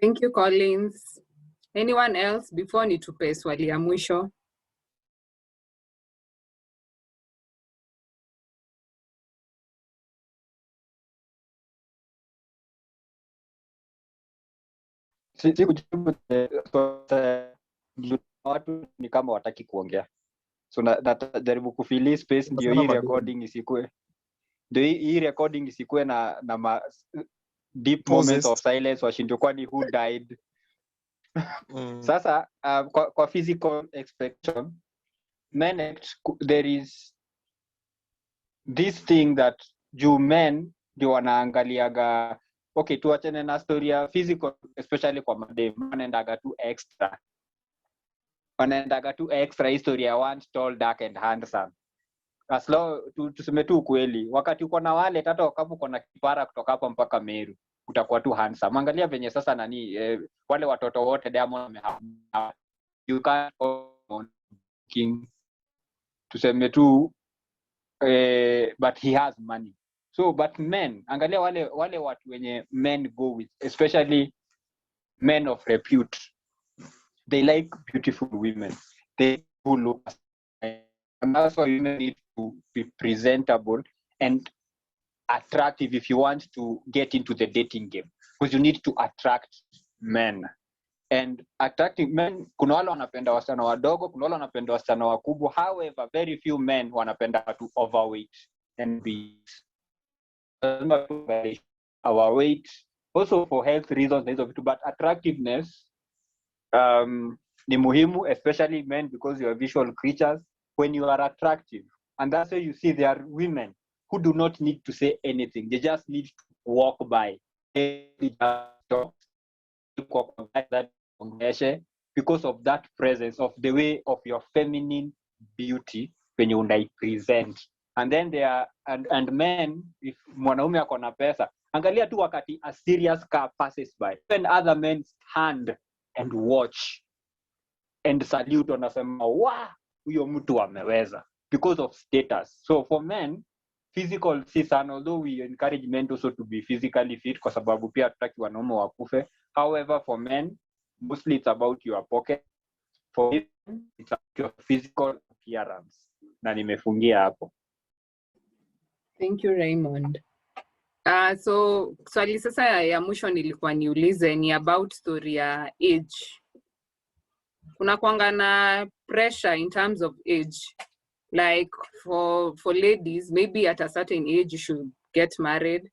Thank you, Collins. Anyone else before nitupe swali ya mwisho? Si kujibu watu ni kama wataki kuongea. So najaribu kufili space ndio hii recording isikue. Ndio hii recording isikue na deep moments of silence washindwe kwani who died. Sasa kwa physical expectation, there is this thing that you men ndio wanaangaliaga. Okay, tuachane na story ya physical, especially kwa madem, wanaendaga tu extra history ya one tall, dark and handsome. As long tuseme tu ukweli, wakati uko na wale hata kama uko na kipara kutoka hapa mpaka Meru, utakuwa tu handsome. Angalia venye sasa wale watoto wote Diamond you can't king, tuseme tu but he has money. So but men, angalia wale watu wenye men go with, especially men of repute, they like beautiful women, they who look, and that's why you need to be presentable and attractive if you want to get into the dating game, because you need to attract men. And attracting men, kuna wale wanapenda wasichana wadogo, kuna wale wanapenda wasichana wakubwa. However, very few men wanapenda to overweight and be our weight also for health reasons, but attractiveness ni muhimu, especially men, because you are visual creatures. When you are attractive, and that's why you see there are women who do not need to say anything, they just need to walk by, because of that presence, of the way of your feminine beauty when you present. And then there are and men, if mwanaume ako na pesa, angalia tu wakati a serious car passes by, when other men stand and watch and salute, wanasema wow, huyo mtu ameweza, because of status. So for men, physical si sana, although we encourage men also to be physically fit kwa sababu pia hatutaki wanaume wakufe. However, for men, mostly it's about your pocket. For women, it's about your physical appearance. Na nimefungia hapo. Thank you, Raymond. So swali sasa ya mwisho nilikuwa niulize ni about story ya age. Kuna kuanga na pressure in terms of age. Like for ladies, maybe at a certain age you should get married.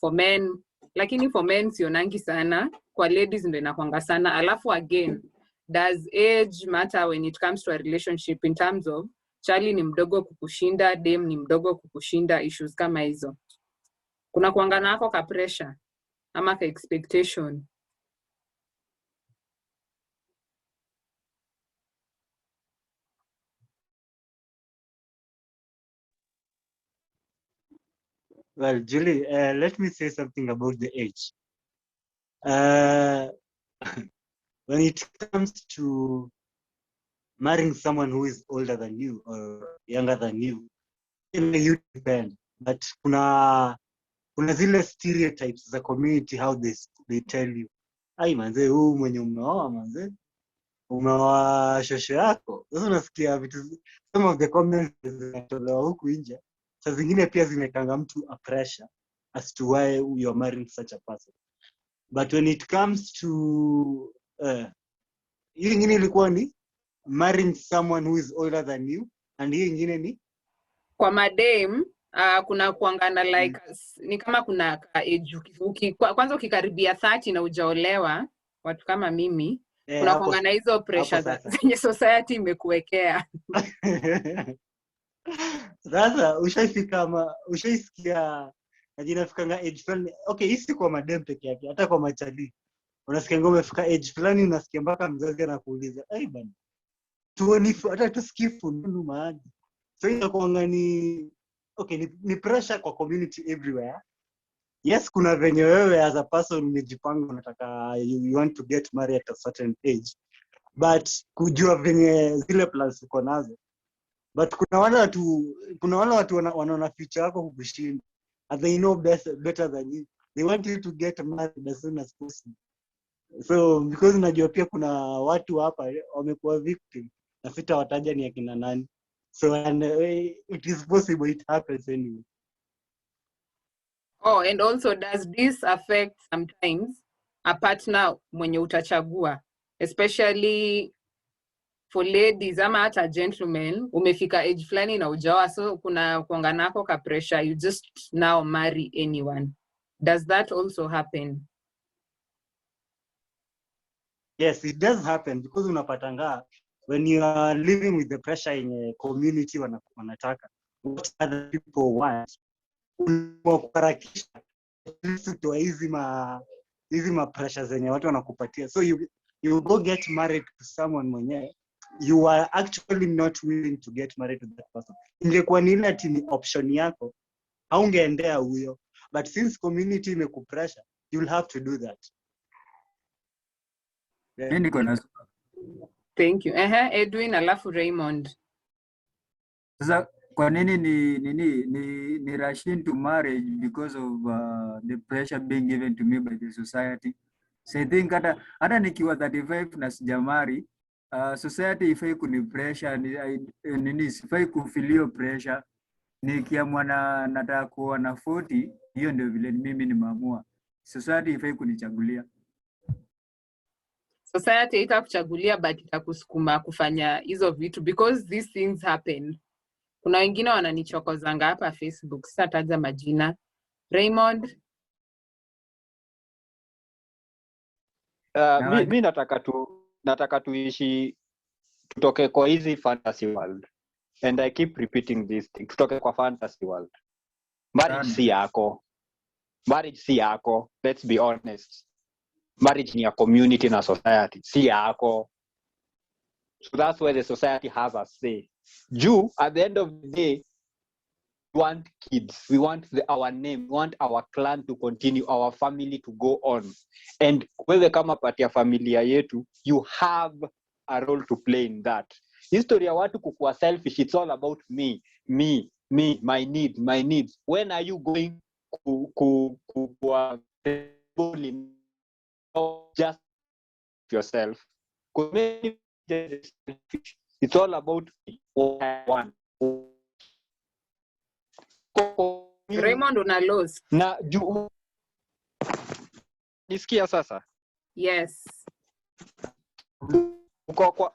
For men, lakini for men sionangi sana, kwa ladies ndio inakuanga sana. Alafu again, does age matter when it comes to a relationship in terms of Charlie ni mdogo kukushinda, dem ni mdogo kukushinda, issues kama hizo? Kuna kuanga na hako ka pressure ama ka expectation? Well, Julie, let me say something about the age. When it comes to marrying someone who is older than you or younger than you, you depend. But kuna kuna zile stereotypes za community, how they tell you, ai manze, huu mwenye umeoa manze, umeoa shosho yako. Sasa unasikia vitu, some of the comments zinatolewa huku nje, saa zingine pia zimekanga mtu a pressure as to why you are marrying such a person. But when it comes to hiyo ingine ilikuwa ni marrying someone who is older than you, and hiyo ingine ni kwa madem kuna kuangana like ni kama kuna age kwanza ukikaribia 30 na hujaolewa, watu kama mimi kuna kuangana hizo pressure zenye society imekuwekea. Sasa ushaisikia ajinafikanga age fulani. Okay, hisi kwa madem peke yake, hata kwa machali unasikia ngoma umefika age fulani, unasikia mpaka mzazi anakuuliza ai bana, tuoni hata tusikifu nunu maji. So inakuanga ni okay, ni pressure kwa community everywhere. Yes, kuna venye wewe as a person umejipanga unataka you want to get married at a certain age, but kujua venye zile plans uko nazo. But kuna wale watu wanaona future yako kukushinda, and they know better than you. They want you to get married as soon as possible. So because najua pia kuna watu hapa wamekuwa victim, na sitawataja ni akina nani. So and it is possible it happens anyway. Oh, and also does this affect sometimes a partner mwenye utachagua, especially for ladies ama hata gentlemen, umefika age fulani na ujawa, so kuna kuanganako ka pressure, you just now marry anyone. Does that also happen? Yes, it does happen, because unapatanga when you are living with the pressure in a community wanataka what other people want, unakuharakisha to hizi ma pressure zenye watu wanakupatia. So you go get married to someone mwenye you are actually not willing to get married to that person. Ingekuwa ni ile ati ni option yako, haungeendea huyo, but since community imekupressure, you'll have to do that. Yeah. Thank you. Edwin alafu Raymond. Sasa kwa nini ni rush into marriage because of the pressure being given to me by the society? So I think hata nikiwa 35 na sijamari, society ifai kuni pressure, sifai kufilio pressure. Nikiamua nataka kuwa na 40, hiyo ndio vile mimi nimeamua. Society ifai kunichagulia. Society itakuchagulia but itakusukuma kufanya hizo vitu because these things happen. Kuna wengine wananichokozanga hapa Facebook, sitataja majina. Raymond? Mi nataka tuishi, tutoke kwa hizi fantasy world, and I keep repeating this thing, tutoke kwa fantasy world. Marriage si yako, let's be honest. Marriage ni ya community na society, si yako. So that's where the society has a say. At the end of the day, we want kids, we want our name, we want our clan to continue, our family to go on. And wewe kama part ya familia yetu, you have a role to play in that. History ya watu kukuwa selfish, it's all about me, my needs. When are you going just yourself? It's all about what I want. Raymond una lost. Na nisikia sasa? Yes.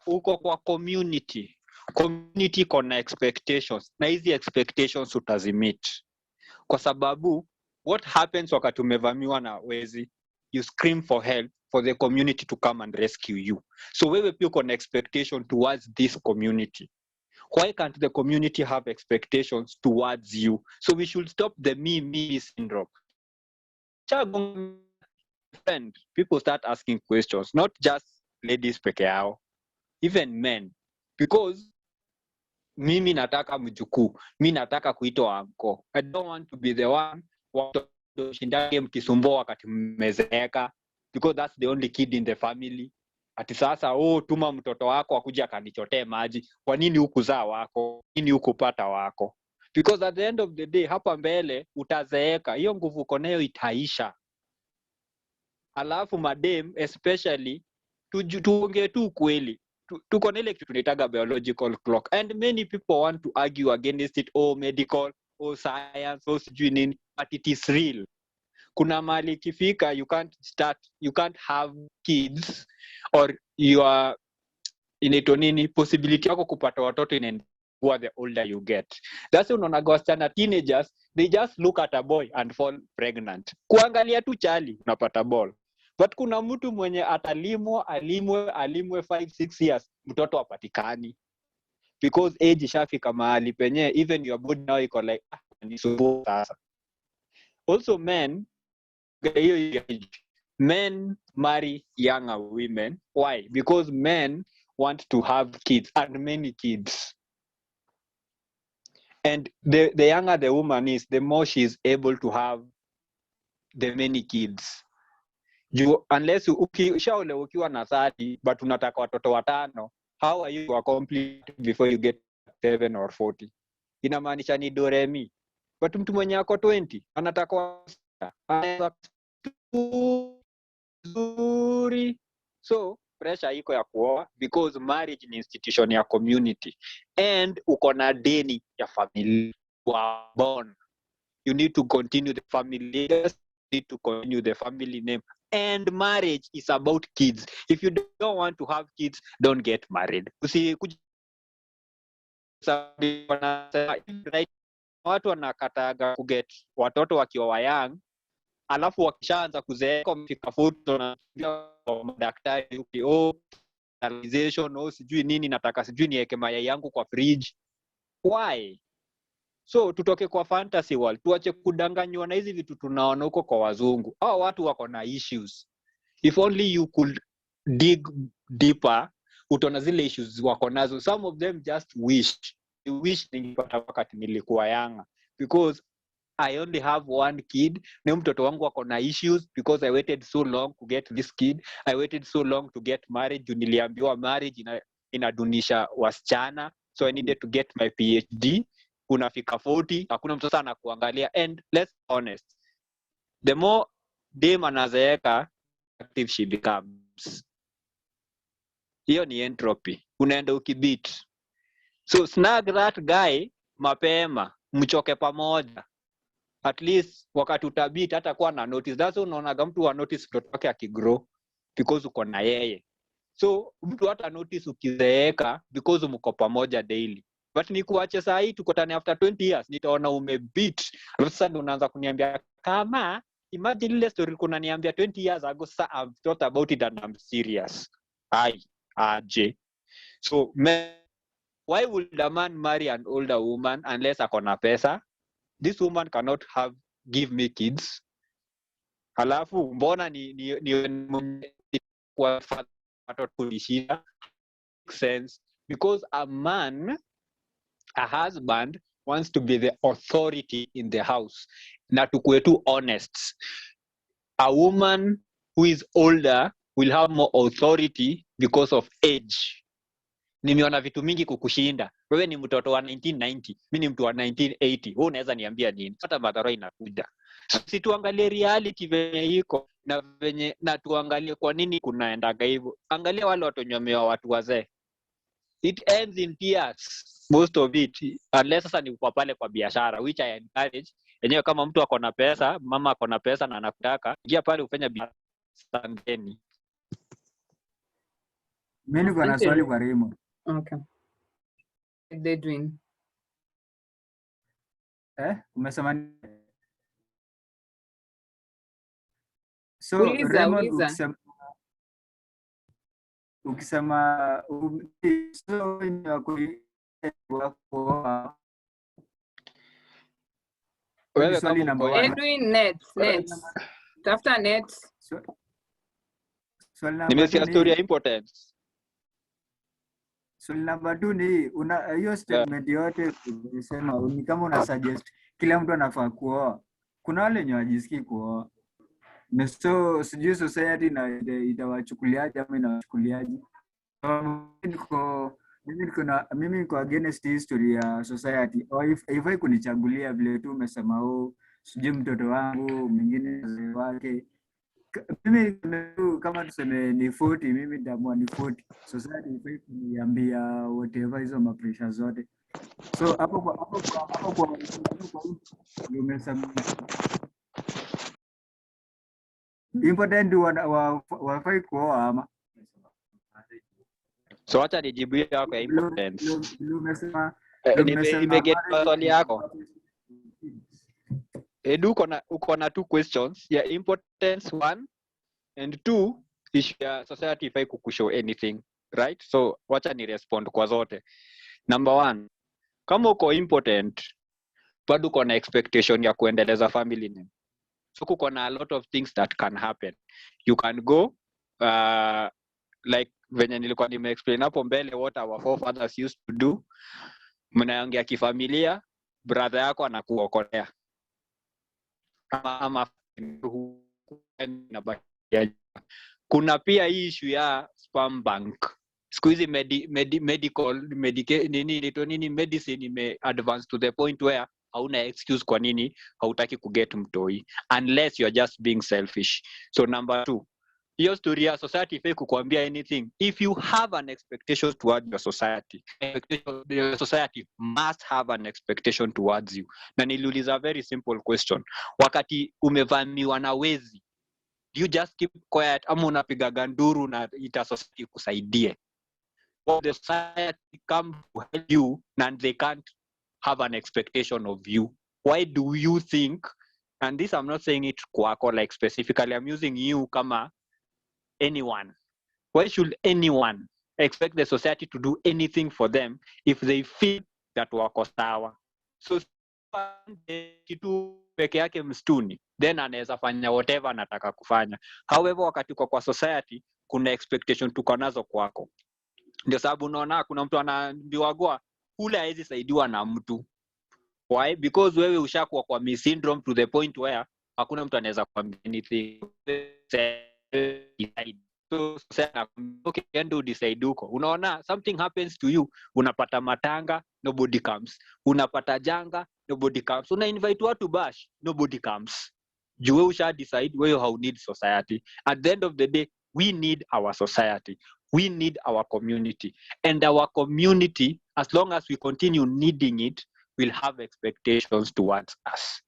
Uko kwa community. Community kona expectations. Na hizi expectations utazimit. Kwa sababu, what happens wakati umevamiwa na wezi? You scream for help for the community to come and rescue you. So wewe pia uko na expectation towards this community. Why can't the community have expectations towards you? So we should stop the me syndrome. And people start asking questions, not just ladies peke yao, even men. Because mimi nataka mjukuu, mimi nataka kuitwa anko. I don't want to be the one shindake mkisumbua wakati mmezeeka, because that's the only kid in the family. Ati sasa tuma mtoto wako akuje akanichotee maji. Kwa nini hukuzaa wako? Nini hukupata wako? because at the end of the day hapa mbele utazeeka, hiyo nguvu uko nayo itaisha. Alafu madem especially tuongee tu kweli, tuko na ile kitu tunaitaga biological clock, and many people want to argue against it, or medical or science or sijui nini, but it is real. Kuna mali kifika, you can't have kids, or your inaitwa nini, possibility yako kupata watoto inakuwa the older you get. That's why unaona wasichana teenagers, they just look at a boy and fall pregnant. Kuangalia tu chali unapata ball. But kuna mtu mwenye atalimwa alimwe 5-6 years mtoto apatikani, because age ishafika mahali penye even your body now iko like ni subu sasa. Also men marry younger women. Why? Because men want to have kids, and many kids. And the younger the woman is, the more she is able to have the many kids. Unless ukishaolewa ukiwa na 30 but unataka watoto 5, how are you to accomplish before you get 7 or 40? Inamaanisha ni doremi. But mtu mwenye ako 20 anataka nzuri. So pressure iko ya kuoa, because marriage ni institution ya community, and uko na deni ya familia wa born. You need to continue the family legacy, you need to continue the family name, and marriage is about kids. If you don't want to have kids, don't get married. Watu wanakataga kuget watoto wakiwa young, alafu wakishaanza kuzeeka wamefika 40 na madaktari sterilization sijui nini, nataka sijui niweke mayai yangu kwa fridge. Why? So tutoke kwa fantasy world, tuache kudanganywa na hizi vitu tunaona huko kwa wazungu. Hao watu wako na issues. If only you could dig deeper, utaona zile issues wako nazo. Some of them just wish ningepata wakati nilikuwa young, because I only have one kid. Na mtoto wangu wako na issues because I waited so long to get this kid. I waited so long to get married. Niliambiwa marriage inadunisha wasichana, so I needed to get my PhD. Unafika 40, hakuna mtu sana kuangalia. And let's be honest, the more dem anazeeka, active she becomes. Hiyo ni entropy, unaenda ukibit. So snag that guy mapema, mchoke pamoja. At least wakati utabit hata kuwa na notice. That's why unaonaga mtu wa notice mtoto wake akigrow, because uko na yeye. So mtu hata notice ukizeeka because mko pamoja daily. But ni kuache saa hii tukutane after 20 years, nitaona umebit. Sasa ndio unaanza kuniambia kama, imagine ile story kuna niambia 20 years ago, sasa I've thought about it and I'm serious. Aje. So why would a man marry an older woman unless akona pesa? This woman cannot give me kids. Halafu mbona ni kwa watoto kulishia? Makes sense, because a husband wants to be the authority in the house. Na tukue tu honest, a woman who is older will have more authority because of age. Nimeona vitu mingi kukushinda. Wewe ni mtoto wa 1990, mimi ni mtu wa 1980. Wewe unaweza niambia nini? Hata madhara inakuja. Si tuangalie reality venye iko na tuangalie kwa nini kunaendaga hivyo. Angalia wale watu nyomewa watu wazee. It ends in tears, most of it, unless sasa ni kwa pale kwa biashara, which I encourage. Yenyewe kama mtu ako na pesa, mama ako na pesa na anakutaka, ingia pale ufanye biashara. Asanteni. Mimi niko na swali kwa Raymond. Okay. Edwin. Umesema nini? So Raymond, ukisema so wewe swali kama namba 1. Edwin, net. Tafuta net. Swali namba 2. Nimesikia story ya importance. Swali namba 2 ni hiyo statement yote unasema ni kama una suggest kila mtu anafaa kuoa. Kuna wale wenye wajisikii kuoa. So sijui society na itawachukuliaje ama inawachukuliaje. mimi niko against history ya society. Haifai kunichagulia vile tu umesema, sijui mtoto wangu mwingine mzee wake. Mimi kama tuseme ni 40, mimi nitaamua ni 40. Society haifai kuniambia whatever hizo mapresha zote. So hapo kwa umesema important wafai kuoa ama So acha nijibu yako ya importance. umesema Nimeget swali yako. Edu uko na two questions ya importance, one, and two, issue ya society ifai kukushow anything, right? So wacha ni respond kwa zote. Number one, kama uko important, bado uko na expectation ya kuendeleza family name. So kuko na a lot of things that can happen. You can go like venye nilikuwa nimeexplain hapo mbele what our forefathers used to do. Mnaongea kifamilia, brother yako anakuokolea. Ama kuna pia hii issue ya sperm bank. Siku hizi medicine ime advance to the point where hauna excuse kwa nini hautaki kuget mtoi unless you're just being selfish. So number two, hiyo story ya society ifai kukuambia anything. If you have an expectation towards your society, your society must have an expectation towards you. Na niliuliza a very simple question. Wakati umevamiwa na wezi, do you just keep quiet ama unapiga ganduru na ita society kusaidie? Or the society come to help you and they can't have an expectation of you? Why do you think, and this I'm not saying it kwako like specifically, I'm using you kama anyone. Why should anyone expect the society to do anything for them if they feel that wako sawa? So kitu peke yake mstuni, then anaweza fanya whatever anataka kufanya. However, wakati uko kwa society, kuna expectation tuko nazo kwako. Ndio sababu unaona kuna mtu anaambiwa goa ule hawezi saidiwa na mtu. Why? Because wewe ushakuwa kwa me syndrome to the point where hakuna mtu anaweza kuambia anything. So okay, endo decide huko. Unaona something happens to you, unapata matanga, nobody comes. Unapata janga, nobody comes. Una invite watu bash, nobody comes. Juu wewe usha decide wewe how need society. At the end of the day, we need our society. We need our community. And our community, as long as we continue needing it, will have expectations towards us.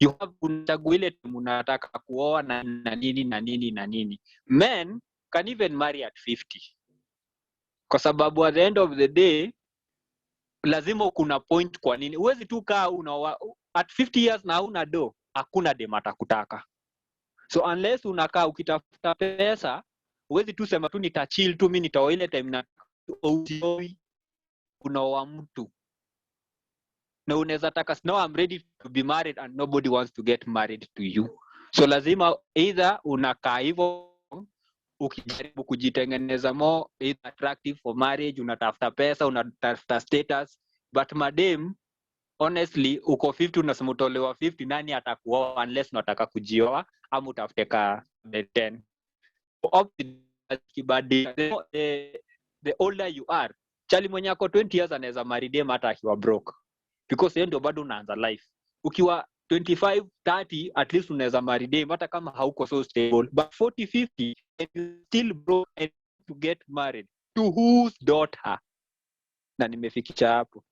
You have unachagua ile unataka kuoa na nini na nini na nini. Men can even marry at 50. Kwa sababu at the end of the day, lazima kuna point kwa nini. Uwezi tu kaa at 50 years na una do, hakuna dem atakutaka. So unless unakaa ukitafuta pesa, uwezi tu sema tu nitachill tu mimi nitaoa ile time na unaoa mtu. Na unaweza taka now I'm ready to be married and nobody wants to get married to you. So lazima either unakaa hivyo ukijaribu kujitengeneza more either attractive for marriage, unatafuta pesa, unatafuta status, but madam honestly uko 50 unasema utolewa 50, nani atakuoa unless unataka kujioa ama utafute ka 10. The older you are, chali mwenye ako 20 years anaweza marry dem hata akiwa broke, because yeye ndio bado unaanza life. Ukiwa 25 30 at least unaweza marry dem hata kama hauko so stable, but 40 50 and you still broke and to get married to whose daughter? Na nimefikisha hapo.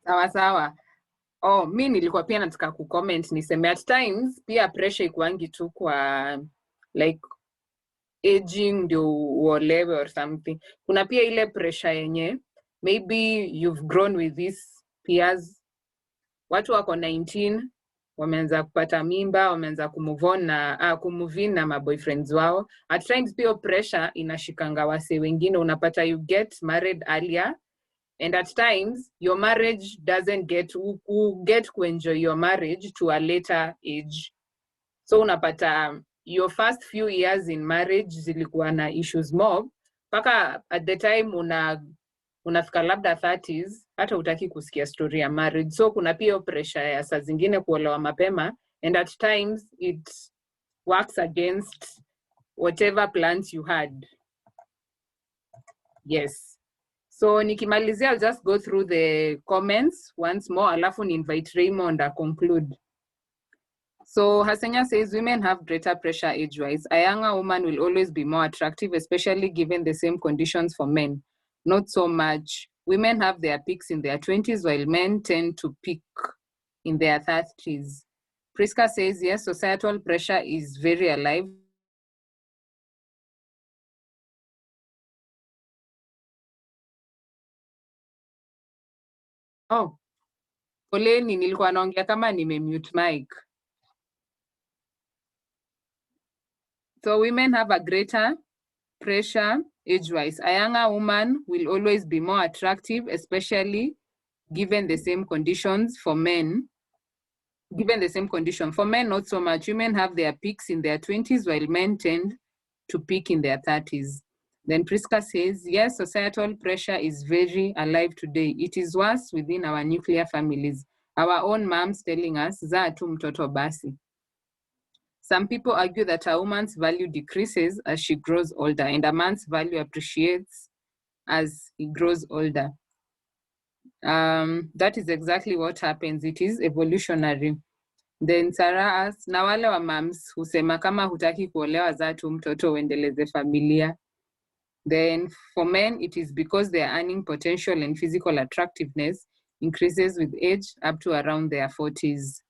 Sawa sawa. Mi nilikuwa pia nataka kucomment niseme at times pia pressure ikuangi tu kwa like aging ndio uolewe or something. Kuna pia ile pressure yenye maybe you've grown with these peers. Watu wako 19 wameanza kupata mimba, wameanza kumove in na maboyfriends wao. At times pia pressure inashikanga wase wengine, unapata you get married earlier, and at times your marriage doesn't get to enjoy your marriage to a later age. So unapata your first few years in marriage zilikuwa na issues mob, paka at the time unafika labda 30s hata utaki kusikia story ya marriage. So kuna pia pressure ya saa zingine kuolewa mapema, and at times it works against whatever plans you had. Yes. So nikimalizia, I'll just go through the comments once more, alafu ni invite Raymond to conclude. So Hasenya says women have greater pressure age-wise. A younger woman will always be more attractive, especially given the same conditions for men. Not so much. Women have their peaks in their 20s, while men tend to peak in their 30s. Priska says, yes, societal pressure is very alive. Oh, poleni, nilikuwa naongea kama nime-mute mic. So women have a greater pressure age-wise. A younger woman will always be more attractive, especially given the same conditions for men. Given the same condition. For men, not so much. Women have their peaks in their 20s, while men tend to peak in their 30s. Then Priska says, yes, societal pressure is very alive today. It is worse within our nuclear families. Our own moms telling us, zaa tu mtoto basi. Some people argue that a woman's value decreases as she grows older, and a man's value appreciates as he grows older. That is exactly what happens. It is evolutionary. Then Sarah asks, na wale wa moms husema kama hutaki kuolewa zaa tu mtoto uendeleze familia. Then for men, it is because their earning potential and physical attractiveness increases with age up to around their 40s.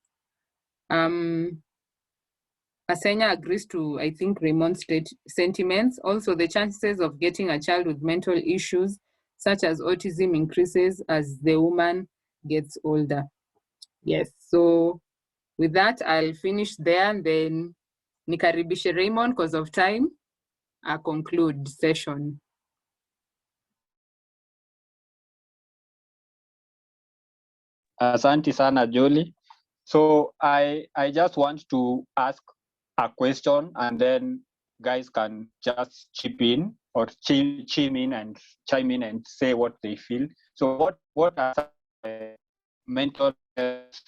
Asenya agrees to, I think, Raymond's sentiments. Also, the chances of getting a child with mental issues such as autism increases as the woman gets older. Yes, so with that, I'll finish there, and then nikaribishe Raymond because of time. I'll conclude session. Asante sana, Jolie. So I just want to ask a question, and then guys can just chip in or chime in and say what they feel. So what are some mental health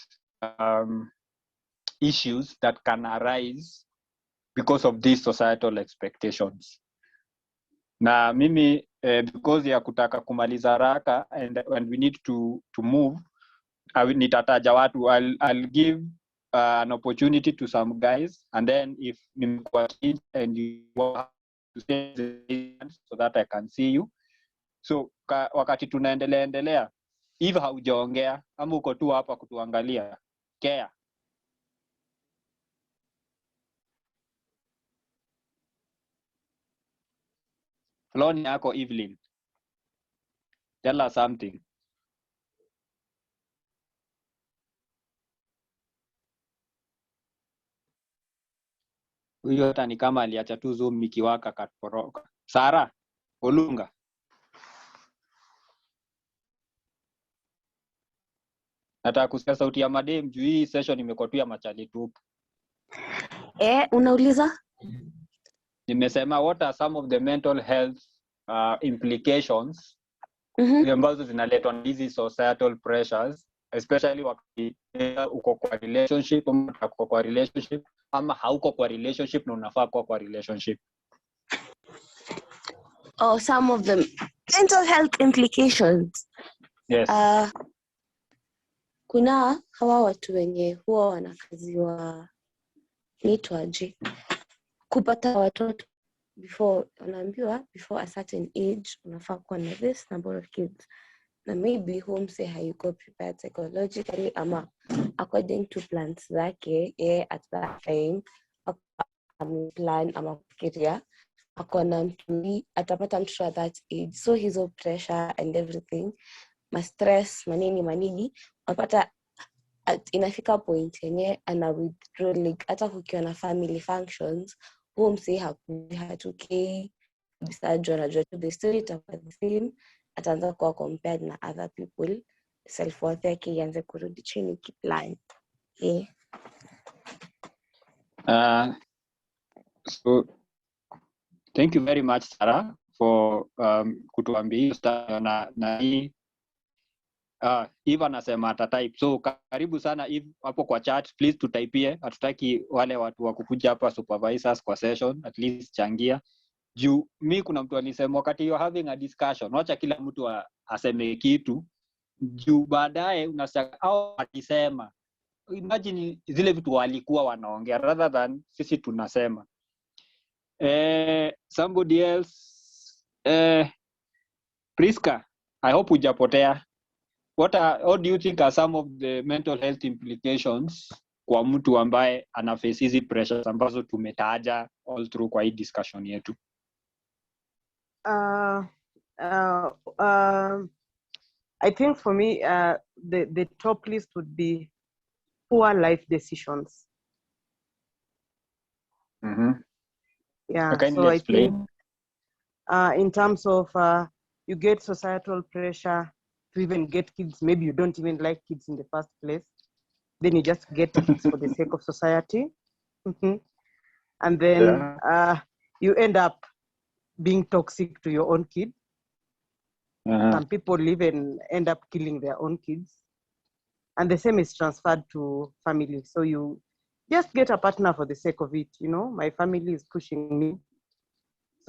issues that can arise because of these societal expectations? Na mimi because ya kutaka kumaliza haraka and we need to move, nitataja watu. I'll give an opportunity to some guys, and then if and you want to say so that I can see you. So wakati tunaendelea if haujaongea ama uko tu hapa kutuangalia, care. Floni yako Evelyn, tell us something. Huyo hata ni kama aliacha tu Zoom ikiwaka katoroka. Sara Olunga. Nataka kusikia sauti ya madem juu hii session imekuwa tu ya machali tu. Unauliza? Nimesema what are some of the mental health implications ambazo zinaletwa na hizi societal pressures, especially wakati uko kwa relationship ama hauko kwa relationship na unafaa kuwa kwa relationship. Oh, some of the mental health implications. Yes. Kuna hawa watu wenye huwa wanakaziwa nitwaje kupata watoto wanaambiwa before a certain age unafaa kuwa na this number of kids, na maybe home say hayuko prepared psychologically ama according to plans zake at that time plan ama kufikiria akona mtu atapata mtoto at that age, so hizo pressure and everything, ma stress manini unapata inafika point yenye ana withdraw, like hata kukiwa na family functions home say hatokei bisajo anajua tu the story itakuwa the same, ataanza kuwa compared na other people, self worth yake ianze kurudi chini kiplan. So thank you very much Sarah for kutuambia na hii Eve anasema atatype. So karibu sana Eve hapo kwa chat, please tutypie. Hatutaki wale watu wa kukuja hapa supervisors kwa session, at least changia. juu mi kuna mtu alisema wakati you're having a discussion, wacha kila mtu aseme kitu, juu baadaye unasema au akisema, imagine zile vitu walikuwa wanaongea rather than sisi tunasema. Somebody else, Priska, I hope hujapotea. What do you think are some of the mental health implications kwa mtu ambaye ana face hizi pressures ambazo tumetaja all through kwa hii discussion yetu? I think for me, the top list would be poor life decisions. Yeah, Can so you I think explain? in terms of you get societal pressure to even get kids. Maybe you don't even like kids in the first place. Then you just get kids for the sake of society. And then you end up being toxic to your own kid. Some people even end up killing their own kids. And the same is transferred to family. So you just get a partner for the sake of it. You know, my family is pushing me,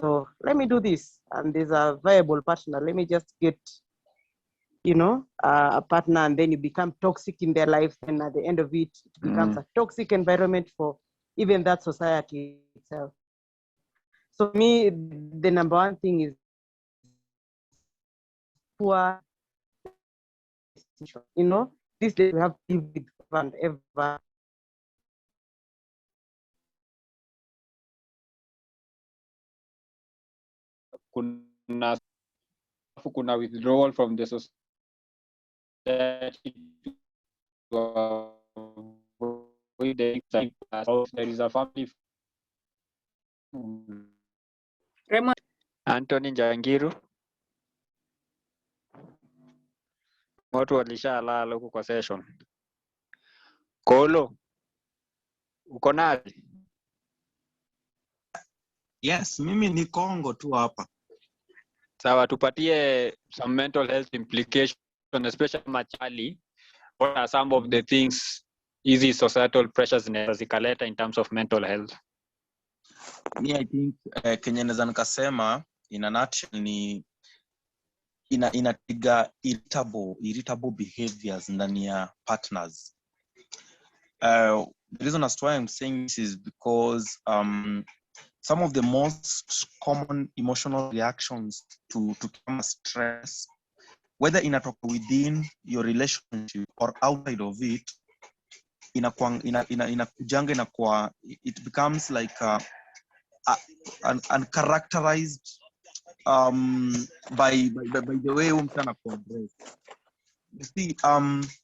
so let me do this. And there's a viable partner. Let me just get, you know, a partner, and then you become toxic in their life. And at the end of it, it becomes a toxic environment for even that society itself. So me, the number one thing is poor, you know, this day we have to live with and ever. Kuna withdrawal from the society to avoid the there is a family. Anthony Njangiru, watu walishalala huko kwa session. Kolo, uko nani? Yes, mimi ni Kongo tu hapa. Sawa, tupatie some mental health implications, especially machali. What are some of the things easy societal pressures zinaweza zikaleta in terms of mental health? Me, I think Kenya naweza nikasema in a nutshell ni inapiga irritable behaviors ndani ya partners. The reason as to why I'm saying this is because some of the most common emotional reactions to stress, whether inatoka within your relationship or outside of it, inakujanga inakuwa, it becomes like uncharacterized by the way mtu anakuaddress. You see,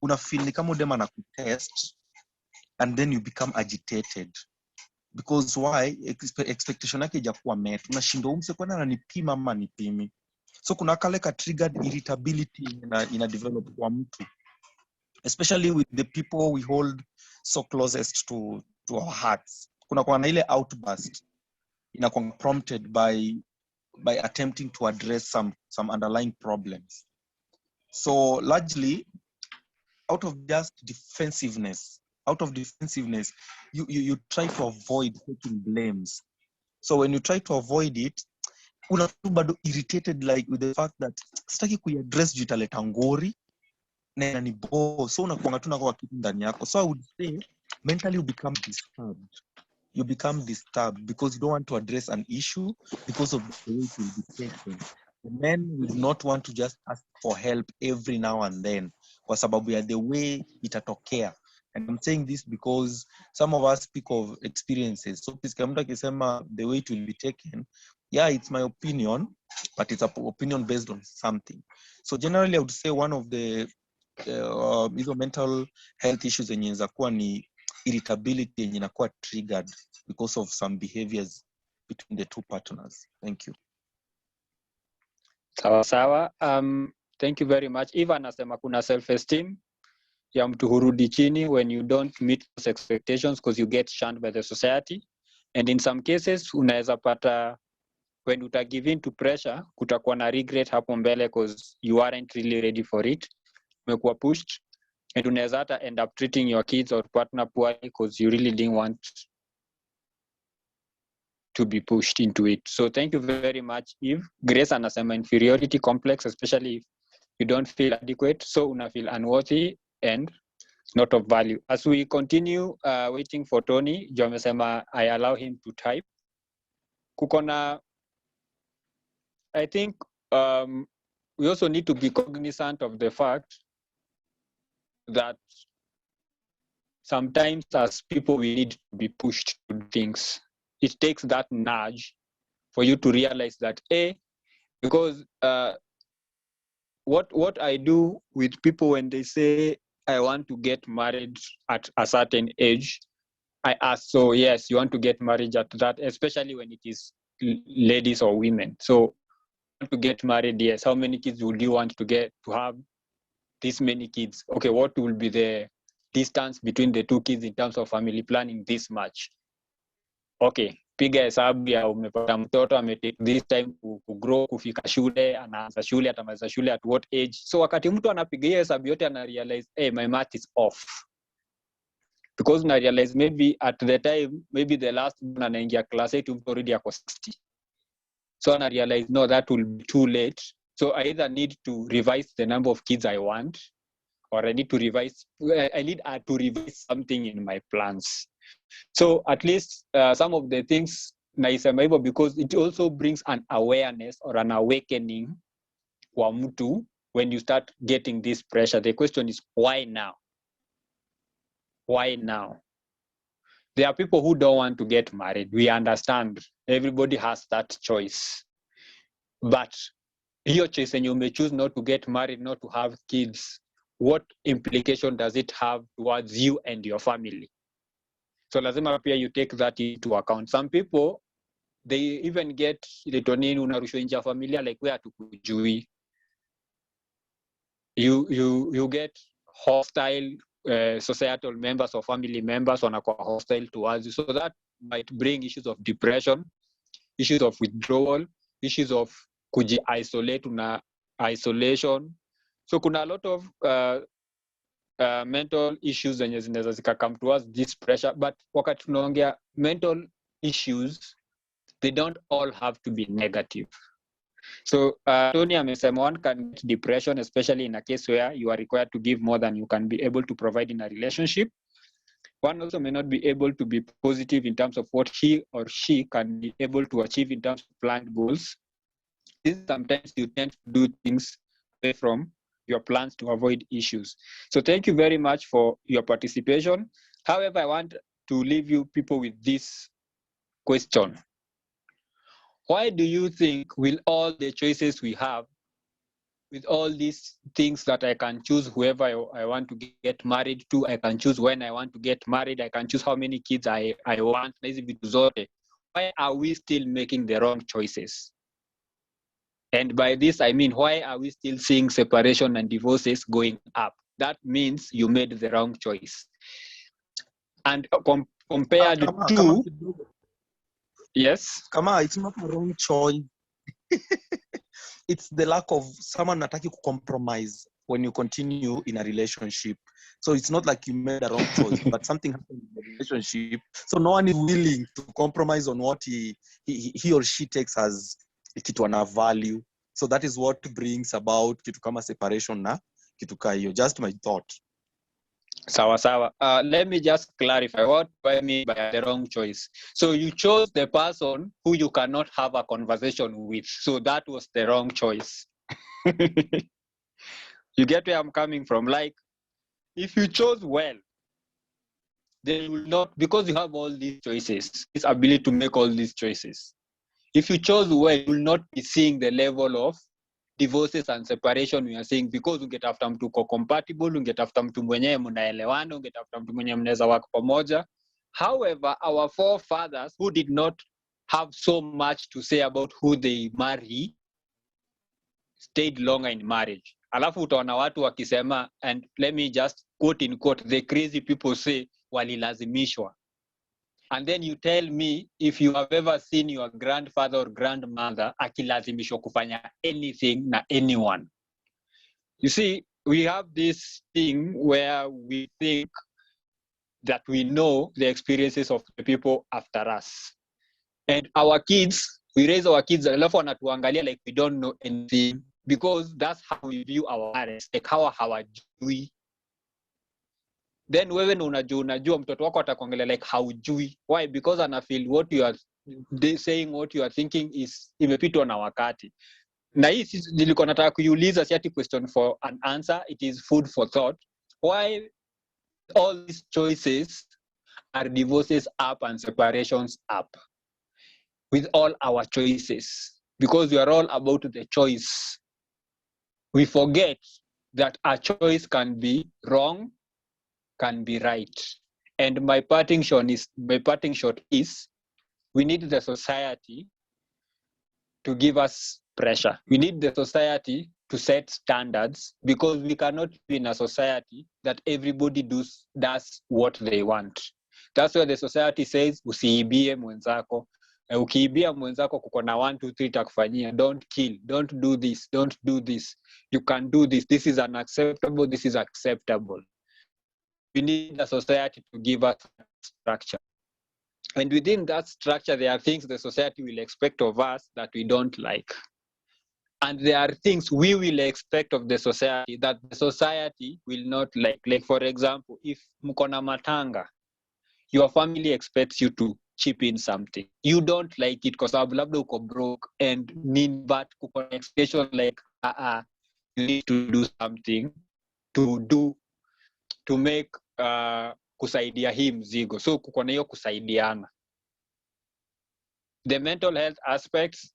una feel ni kama udema na kutest, and then you become agitated. Because why? Expectation yake ijakuwa met. Unashindwa umse kwani ananipima ama nipimi. So kuna kale ka triggered irritability ina develop kwa mtu, especially with the people we hold so closest to our hearts. Kuna kwa na ile outburst inakuwa prompted by attempting to address some underlying problems. So largely out of just defensiveness, you try to avoid taking blames. So when you try to avoid it, unakuwa bado irritated like with the fact that sitaki kuiaddress juu italeta ngori na ni bo, so unakuwa tu kwa kitu ndani yako. So I would say mentally you become disturbed because you don't want to address an issue because of the way it will be taken. The men will not want to just ask for help every now and then kwa sababu ya the way itatokea. And I'm saying this because some of us speak of experiences. So mtu akisema the way it will be taken, yeah, it's my opinion, but it's an opinion based on something. So generally I would say one of the mental health issues yenye inaweza kuwa ni irritability yenye inakuwa triggered because of some behaviors between the two partners. Thank you. Sawa. Thank you very much. Eva anasema kuna self-esteem ya mtu hurudi chini when you don't meet those expectations because you get shunned by the society. And in some cases, unaweza pata when uta give in to pressure, kutakuwa na regret hapo mbele because you aren't really ready for it. Umekuwa pushed. And unaweza hata end up treating your kids or partner poorly because you really didn't want to be pushed into it. So thank you very much, Eve. Grace anasema inferiority complex, especially if you don't feel adequate, so una feel unworthy and not of value. As we continue waiting for Tony, jo amesema I allow him to type. Kukona, I think we also need to be cognizant of the fact that sometimes as people we need to be pushed to do things. It takes that nudge for you to realize that, because what I do with people when they say I want to get married at a certain age, I ask, so yes, you want to get married at that, especially when it is ladies or women. So to get married, yes, how many kids would you want to have this many kids? Okay, what will be the distance between the two kids in terms of family planning this much? Okay, piga hesabu ya umepata mtoto ametake this time kugrow, kufika shule, anaanza shule, atamaliza shule at what age? So wakati mtu anapiga hiyo hesabu yote ana realize, my math is off. Because na realize maybe at the time, maybe the last one anaingia class 8 already ako 60. So I realize, no, that will be too late. So I either need to revise the number of kids I want, or I need to revise something in my plans. So at least some of the things naisema hivyo because it also brings an awareness or an awakening kwa mtu when you start getting this pressure. The question is, why now? Why now? There are people who don't want to get married. We understand. Everybody has that choice. But hiyo choice and you may choose not to get married, not to have kids, what implication does it have towards you and your family? So lazima pia you take that into account. Some people, they even get ile nini unarushwa nje ya familia like we hatukujui. You get hostile societal members or family members wanakuwa hostile towards you. So that might bring issues of depression, issues of withdrawal, issues of kuji-isolate na isolation. So kuna a lot of mental issues zenye zinaweza zikakam towards this pressure, but wakati tunaongea mental issues, they don't all have to be negative. So Tony amesema one can get depression, especially in a case where you are required to give more than you can be able to provide in a relationship. One also may not be able to be positive in terms of what he or she can be able to achieve in terms of planned goals. Sometimes you tend to do things away from your plans to avoid issues. So thank you very much for your participation. However, I want to leave you people with this question. Why do you think with all the choices we have, with all these things that I can choose whoever I want to get married to, I can choose when I want to get married, I can choose how many kids I want, why are we still making the wrong choices? And by this, I mean, why are we still seeing separation and divorces going up? That means you made the wrong choice. And compared to... Yes? Kama, it's not a wrong choice. It's the lack of someone nataki to compromise when you continue in a relationship. So it's not like you made a wrong choice, but something happened in the relationship. So no one is willing to compromise on what he or she takes as kitu ana value. So that is what brings about kitu kama separation na kitu ka hiyo. Just my thought. Sawa sawa. Let me just clarify what I mean by the wrong choice. So you chose the person who you cannot have a conversation with. So that was the wrong choice. You get where I'm coming from? Like, if you chose well, then you will not, because you have all these choices, this ability to make all these choices. If you chose well, you will not be seeing the level of divorces and separation we are seeing, because ungetafuta mtu uko compatible, ungetafuta mtu mwenyewe mnaelewana, ungetafuta mtu mwenyewe mnaweza work pamoja. However, our forefathers who did not have so much to say about who they marry stayed longer in marriage. Alafu utaona watu wakisema, and let me just quote in quote, the crazy people say walilazimishwa. And then you tell me if you have ever seen your grandfather or grandmother akilazimishwa kufanya anything na anyone. You see, we have this thing where we think that we know the experiences of the people after us. And our kids, we raise our kids alafu wanatuangalia like we don't know anything, because that's how we view our parents, like how hawajui. Then wewe unajua mtoto wako atakuangalia like haujui. Why? Because ana feel what you are saying, what you are thinking is imepitwa na wakati. Na hii nilikuwa nataka kuiuliza, si ati question for an answer, it is food for thought. Why all these choices are divorces up and separations up with all our choices? Because we are all about the choice. We forget that a choice can be wrong, can be right. And my parting shot is we need the society to give us pressure. We need the society to set standards, because we cannot be in a society that everybody does what they want. That's why the society says usiibie mwenzako. Ukiibia mwenzako kuko na 1 2 3 takufanyia. Don't kill, don't do this, don't do this. You can do this. This is unacceptable, this is acceptable. We need a society to give us structure. And within that structure, there are things the society will expect of us that we don't like. And there are things we will expect of the society that the society will not like. Like, for example, if mkona matanga, your family expects you to chip in something. You don't like it because labda uko broke and need, but kuko expectation like, you need to do something to make kusaidia hii mzigo. So kuko na hiyo kusaidiana. The mental health aspects,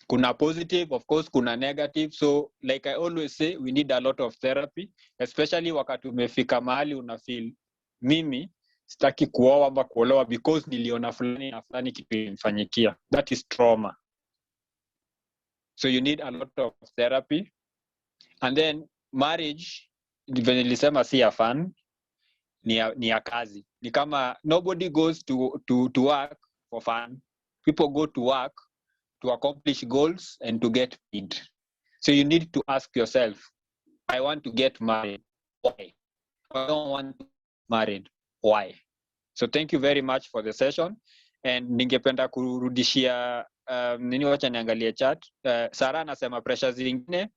kuna positive, of course, kuna negative. So like I always say, we need a lot of therapy, especially wakati umefika mahali unafeel mimi sitaki kuoa ama kuolewa because niliona fulani na fulani kitu imfanyikia. That is trauma. So you need a lot of therapy. And then marriage, venye nilisema si ya fun, ni ya kazi. Ni kama nobody goes to work for fun. People go to work to accomplish goals and to get paid. So you need to ask yourself, I want to get married. Why? I don't want to get married. Why? So thank you very much for the session. And ningependa kurudishia nini, wacha niangalie chat. Sara anasema pressure zingine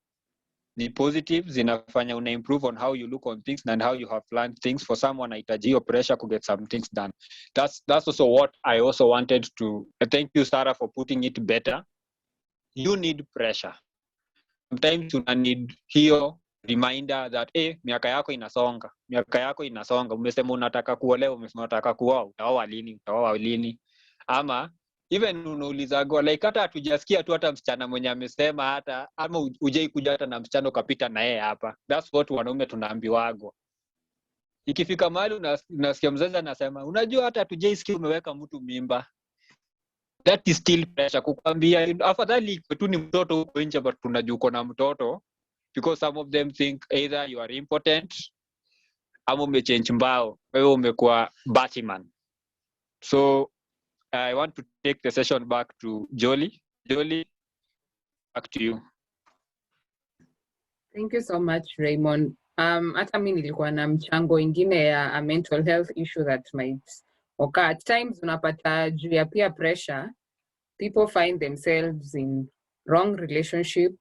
ni positive, zinafanya una improve on how you look on things and how you have planned things. For someone anahitaji hiyo pressure to get some things done. That's also what I also wanted to thank you, Sarah, for putting it better. You need pressure. Sometimes you need hiyo reminder that miaka yako inasonga. Umesema unataka kuolewa, umesema unataka kuoa, utaoa lini? Ama even unaulizago like hata hatujasikia tu hata msichana mwenye amesema hata, ama ujai kuja hata na msichana ukapita na yeye hapa. That's what wanaume tunaambiwago. Ikifika mahali unasikia mzazi anasema unajua hata hatujai sikia umeweka mtu mimba. That is still pressure kukwambia afadhali tu ni mtoto huko nje, but tunajua uko na mtoto, because some of them think either you are impotent ama umechange mbao, wewe umekuwa Batman. So I want to take the session back to Jolie. Jolie, back to you. Thank you so much, Raymond. Hata mimi nilikuwa na mchango ingine ya a mental health issue that might occur. At times unapata juu ya peer pressure, people find themselves in wrong relationship.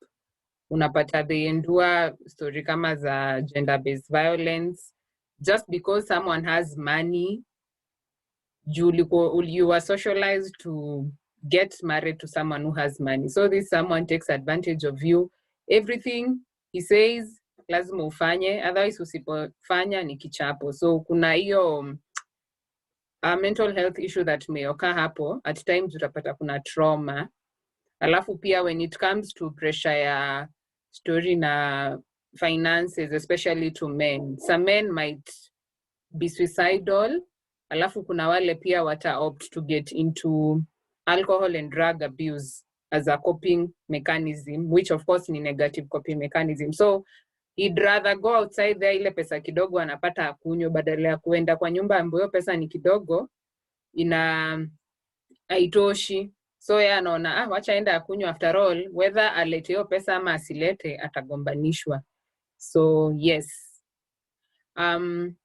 Unapata they endure story kama za gender-based violence just because someone has money. You were socialized to get married to someone who has money. So this someone takes advantage of you. Everything he says, lazima ufanye, otherwise usipofanya ni kichapo. So kuna hiyo a mental health issue that may occur hapo. At times utapata kuna trauma. Alafu pia when it comes to pressure ya story na finances, especially to men, some men might be suicidal. Alafu kuna wale pia wata opt to get into alcohol and drug abuse as a coping mechanism, which of course ni negative coping mechanism. So he'd rather go outside there, ile pesa kidogo anapata akunywe badala ya kuenda kwa nyumba ambayo pesa ni kidogo haitoshi. So yeye anaona wacha enda akunywe, after all whether alete hiyo pesa ama asilete atagombanishwa. So yes.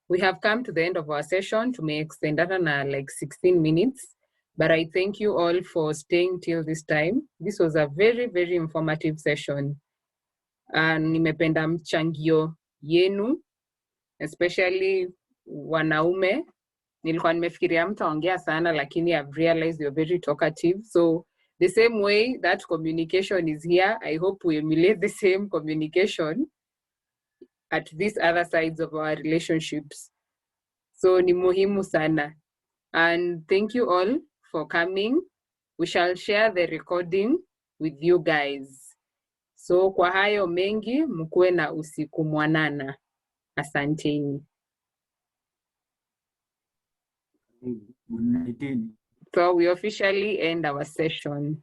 We have come to the end of our session. To may extend that na like 16 minutes. But I thank you all for staying till this time. This was a very, very informative session. And nimependa mchangio yenu, especially wanaume. Nilikuwa nimefikiria mtaongea sana, lakini I've realized you're very talkative. So the same way that communication is here, I hope we emulate the same communication at these other sides of our relationships. So ni muhimu sana. And thank you all for coming. We shall share the recording with you guys. So kwa hayo mengi, mkuwe na usiku mwanana. Asanteni. So we officially end our session.